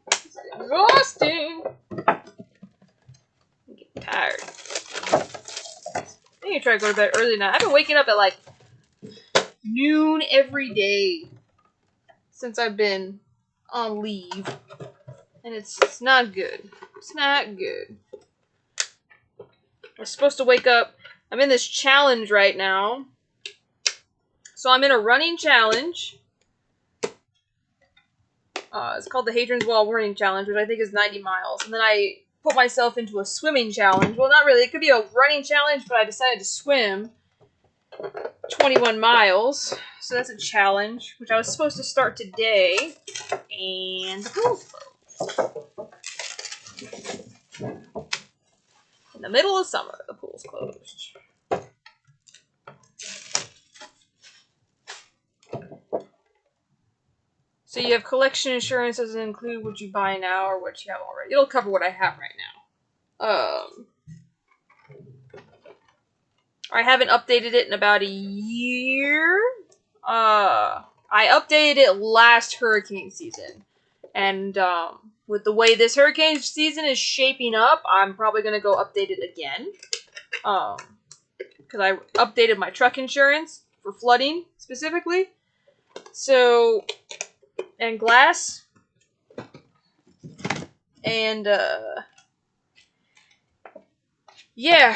It's exhausting. I'm getting tired. I need to try to go to bed early now. I've been waking up at like noon every day since I've been on leave. And it's not good. It's not good. I was supposed to wake up. I'm in this challenge right now. So I'm in a running challenge. It's called the Hadrian's Wall Running Challenge, which I think is 90 miles. And then I put myself into a swimming challenge. Well, not really. It could be a running challenge, but I decided to swim 21 miles. So that's a challenge, which I was supposed to start today. And the pool's closed. In the middle of summer, the pool's closed. So you have collection insurance. Doesn't include what you buy now or what you have already. It'll cover what I have right now. I haven't updated it in about a year. I updated it last hurricane season. And with the way this hurricane season is shaping up, I'm probably going to go update it again. Because I updated my truck insurance for flooding, specifically. So, and glass. And, yeah.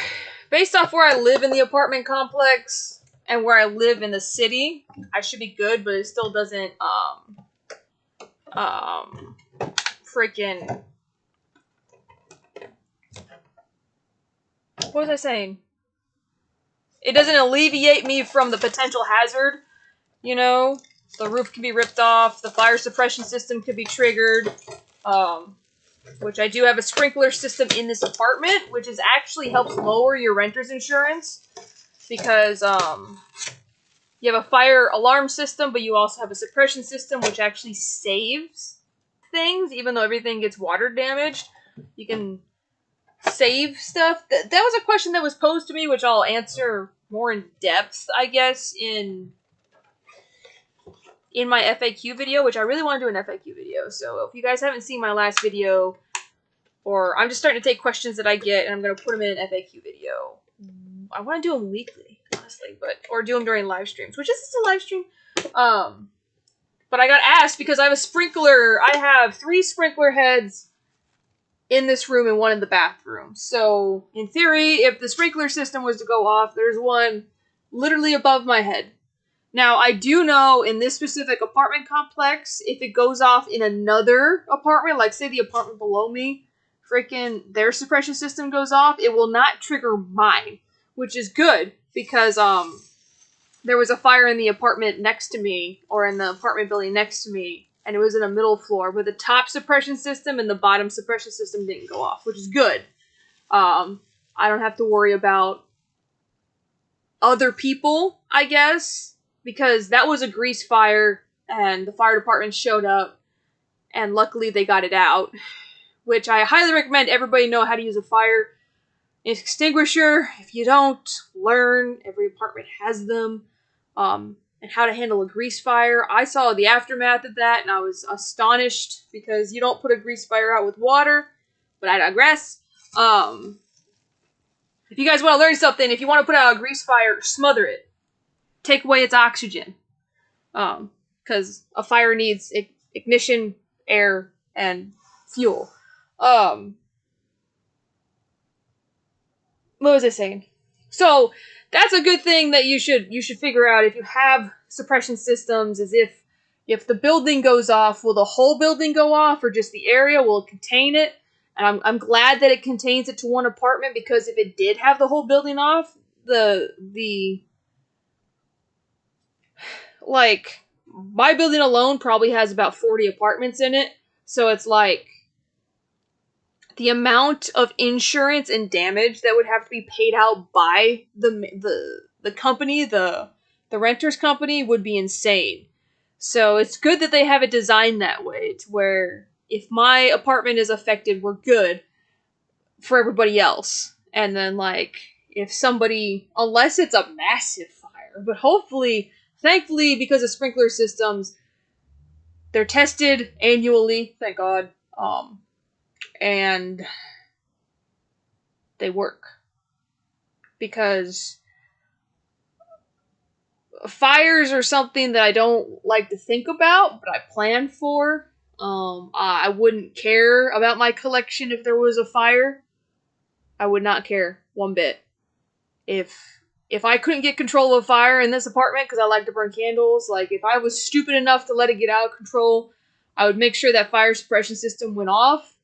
Based off where I live in the apartment complex and where I live in the city, I should be good, but it still doesn't, freaking... What was I saying? It doesn't alleviate me from the potential hazard You know, the roof can be ripped off, the fire suppression system could be triggered, which I do have a sprinkler system in this apartment, which is actually helps lower your renter's insurance, because you have a fire alarm system, but you also have a suppression system, which actually saves things, even though everything gets water damaged. You can save stuff. That was a question that was posed to me, which I'll answer more in depth, I guess, in my FAQ video, which I really want to do an FAQ video. So if you guys haven't seen my last video, or I'm just starting to take questions that I get, and I'm going to put them in an FAQ video. I want to do them weekly, honestly, or do them during live streams, which is a live stream. But I got asked because I have a sprinkler. I have 3 sprinkler heads in this room and 1 in the bathroom. So, in theory, if the sprinkler system was to go off, there's one literally above my head. Now, I do know in this specific apartment complex, if it goes off in another apartment, like say the apartment below me, freaking their suppression system goes off, it will not trigger mine, which is good because there was a fire in the apartment next to me, or in the apartment building next to me, and it was in a middle floor where the top suppression system and the bottom suppression system didn't go off, which is good. I don't have to worry about other people, I guess, because that was a grease fire, and the fire department showed up, and luckily they got it out, which I highly recommend everybody know how to use a fire extinguisher. If you don't, learn. Every apartment has them. And how to handle a grease fire. I saw the aftermath of that, and I was astonished, because you don't put a grease fire out with water, but I digress. If you guys want to learn something, if you want to put out a grease fire, smother it. Take away its oxygen. Because a fire needs ignition, air, and fuel. What was I saying? So, that's a good thing that you should figure out if you have suppression systems, is if the building goes off, will the whole building go off, or just the area? Will it contain it? And I'm glad that it contains it to one apartment, because if it did have the whole building off, like, my building alone probably has about 40 apartments in it, so it's like, the amount of insurance and damage that would have to be paid out by the company, the renter's company, would be insane. So it's good that they have it designed that way, to where if my apartment is affected, we're good for everybody else. And then, like, if somebody, unless it's a massive fire, but hopefully, thankfully, because of sprinkler systems, they're tested annually, thank God, and they work. Because fires are something that I don't like to think about, but I plan for. I wouldn't care about my collection if there was a fire. I would not care one bit. If I couldn't get control of a fire in this apartment, because I like to burn candles, like, if I was stupid enough to let it get out of control, I would make sure that fire suppression system went off,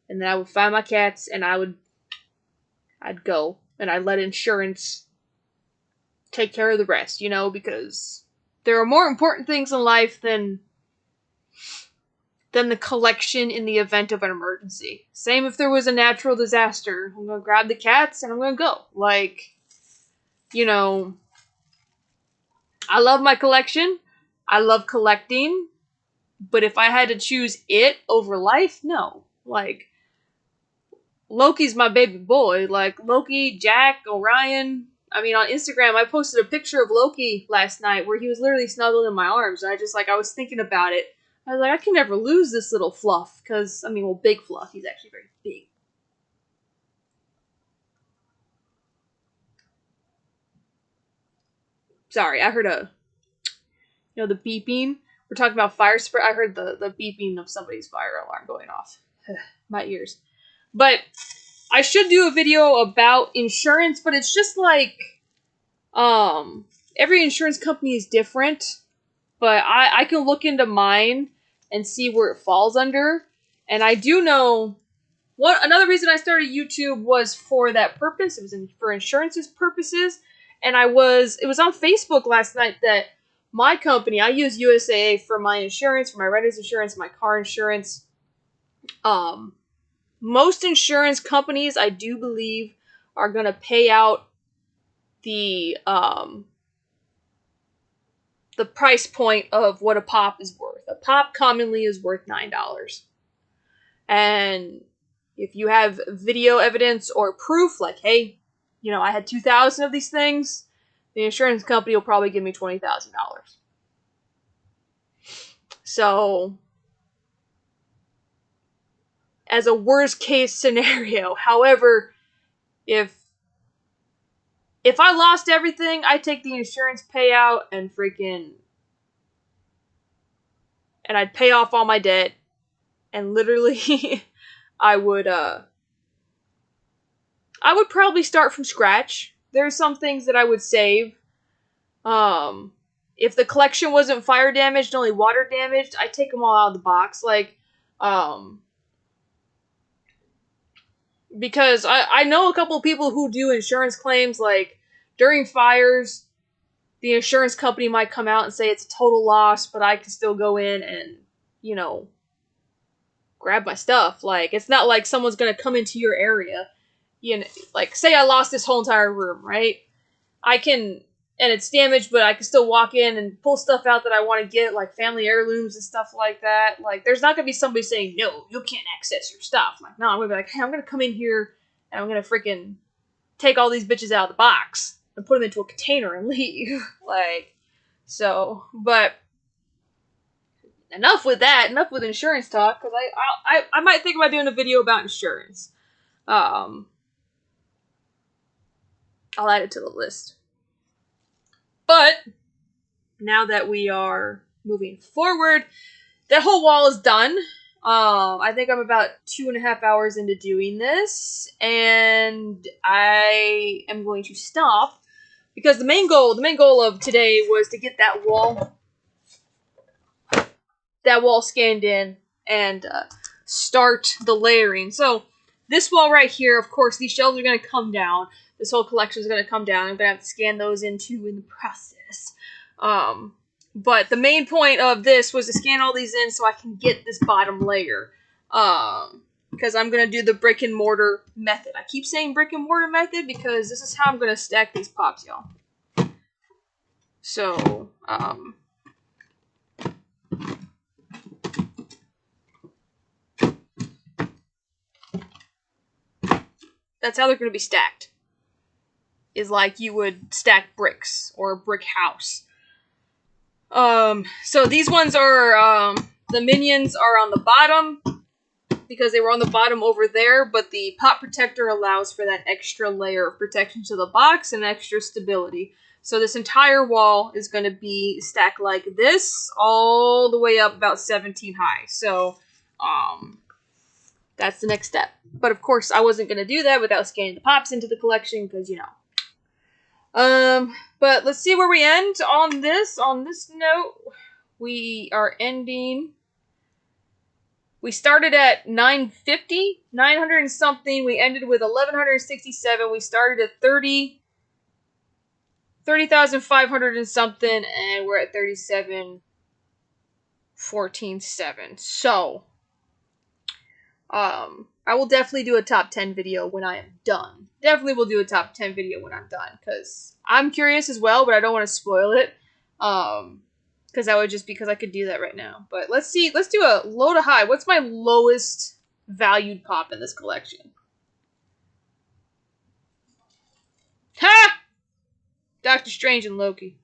and then I would find my cats, and I'd go, and I'd let insurance take care of the rest, because there are more important things in life than the collection in the event of an emergency. Same if there was a natural disaster. I'm gonna grab the cats, and I'm gonna go. Like, I love my collection. I love collecting. But if I had to choose it over life, no. Like, Loki's my baby boy. Like, Loki, Jack, Orion. I mean, on Instagram, I posted a picture of Loki last night where he was literally snuggled in my arms. And I was thinking about it. I was like, I can never lose this little Fluff. Because, big Fluff. He's actually very big. Sorry, I heard the beeping. We're talking about fire spray. I heard the beeping of somebody's fire alarm going off. My ears. But I should do a video about insurance, but it's just like, every insurance company is different, but I can look into mine and see where it falls under. And I do know, another reason I started YouTube was for that purpose. It was for insurances purposes. And it was on Facebook last night that my company, I use USAA for my insurance, for my renter's insurance, my car insurance. Most insurance companies, I do believe, are gonna pay out the price point of what a pop is worth. A pop commonly is worth $9. And if you have video evidence or proof, like, hey, I had 2,000 of these things, the insurance company will probably give me $20,000. So, as a worst case scenario, however, if I lost everything, I take the insurance payout and I'd pay off all my debt, and literally I would probably start from scratch. There's some things that I would save. If the collection wasn't fire damaged, only water damaged, I'd take them all out of the box. Because I know a couple of people who do insurance claims, like, during fires, the insurance company might come out and say it's a total loss, but I can still go in and, grab my stuff. Like, it's not like someone's gonna come into your area. Like, say I lost this whole entire room, right? And it's damaged, but I can still walk in and pull stuff out that I want to get, like family heirlooms and stuff like that. Like, there's not gonna be somebody saying, no, you can't access your stuff. Like, no, I'm gonna be like, hey, I'm gonna come in here and I'm gonna freaking take all these bitches out of the box and put them into a container and leave. But enough with that. Enough with insurance talk, because I might think about doing a video about insurance. I'll add it to the list. But now that we are moving forward, that whole wall is done. I think I'm about 2.5 hours into doing this, and I am going to stop because the main goal of today was to get that wall scanned in and start the layering. So this wall right here, of course, these shelves are going to come down. This whole collection is going to come down. I'm going to have to scan those in too in the process. But the main point of this was to scan all these in so I can get this bottom layer. Because I'm going to do the brick and mortar method. I keep saying brick and mortar method because this is how I'm going to stack these pops, y'all. So, that's how they're going to be stacked. Is like you would stack bricks or a brick house. So these ones are, the minions are on the bottom because they were on the bottom over there, but the pop protector allows for that extra layer of protection to the box and extra stability. So this entire wall is going to be stacked like this all the way up about 17 high. So, that's the next step. But of course, I wasn't going to do that without scanning the pops into the collection because, but let's see where we end on this. On this note, we are ending. We started at 950, 900 and something. We ended with 1,167. We started at 30,500 and something, and we're at 37,14.7. So, I will definitely do a top 10 video when I am done. Definitely will do a top 10 video when I'm done, because I'm curious as well, but I don't want to spoil it. Because that would just because I could do that right now. But let's see. Let's do a low to high. What's my lowest valued pop in this collection? Ha! Doctor Strange and Loki.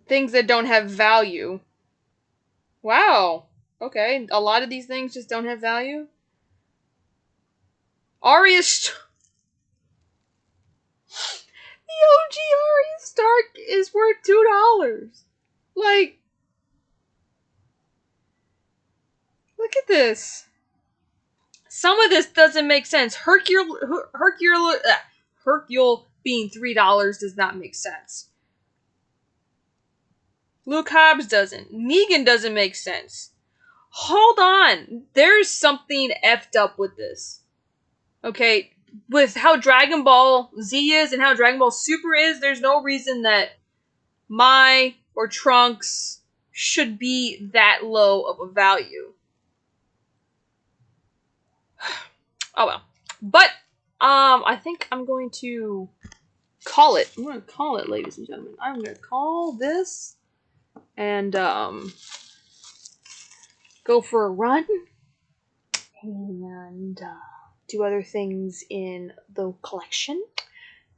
Things that don't have value. Wow. Okay. A lot of these things just don't have value. Arya Stark. The OG Arya Stark is worth $2. Like, look at this. Some of this doesn't make sense. Hercule being $3 does not make sense. Luke Hobbs doesn't. Negan doesn't make sense. Hold on. There's something effed up with this. Okay, with how Dragon Ball Z is and how Dragon Ball Super is, there's no reason that my or Trunks should be that low of a value. Oh well. But I think I'm going to call it. I'm going to call it, ladies and gentlemen. I'm going to call this and go for a run and do other things in the collection.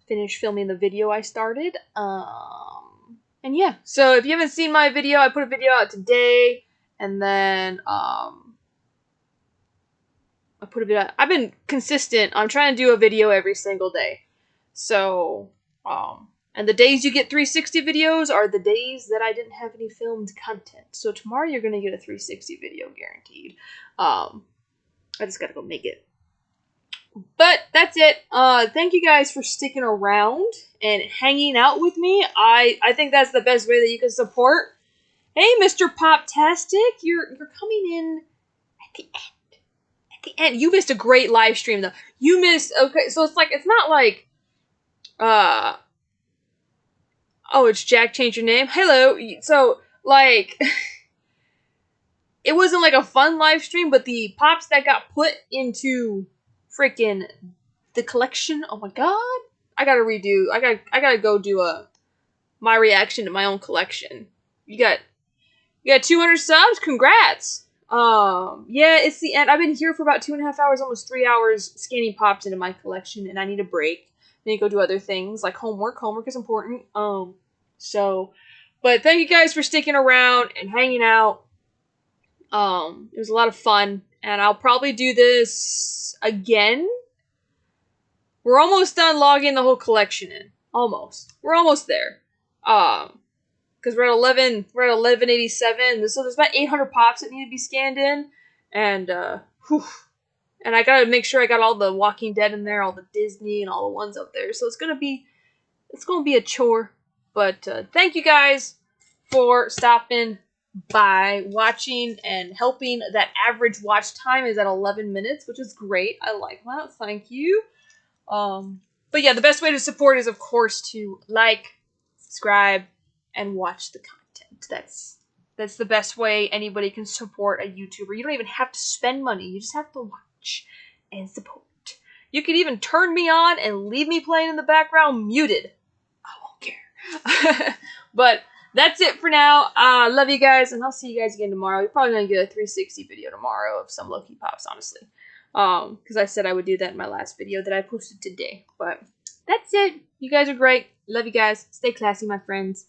Finish filming the video I started. And yeah. So if you haven't seen my video, I put a video out today, and then I put a video. I've been consistent. I'm trying to do a video every single day. So and the days you get 360 videos are the days that I didn't have any filmed content. So tomorrow you're gonna get a 360 video guaranteed. I just gotta go make it. But that's it. Thank you guys for sticking around and hanging out with me. I think that's the best way that you can support. Hey, Mr. Poptastic, you're coming in at the end. At the end, you missed a great live stream though. You missed. Okay, so it's not like oh, it's Jack. Change your name. Hello. So like. It wasn't like a fun live stream, but the pops that got put into freaking the collection. Oh my god. I gotta redo. I gotta go do my reaction to my own collection. You got 200 subs? Congrats. Yeah, it's the end. I've been here for about 2.5 hours, almost 3 hours scanning pops into my collection, and I need a break. I need to go do other things like homework. Homework is important. But thank you guys for sticking around and hanging out. It was a lot of fun, and I'll probably do this again. We're almost done logging the whole collection in. Almost. We're almost there. Because we're at 1187. So there's about 800 pops that need to be scanned in, and and I gotta make sure I got all the Walking Dead in there, all the Disney, and all the ones up there. So it's gonna be a chore. But thank you guys for stopping by, watching, and helping. That average watch time is at 11 minutes, which is great. I like that. Thank you. But yeah, the best way to support is, of course, to like, subscribe, and watch the content. That's the best way anybody can support a YouTuber. You don't even have to spend money. You just have to watch and support. You can even turn me on and leave me playing in the background muted. I won't care. But that's it for now. Love you guys, and I'll see you guys again tomorrow. You're probably going to get a 360 video tomorrow of some Loki pops, honestly. Because I said I would do that in my last video that I posted today. But that's it. You guys are great. Love you guys. Stay classy, my friends.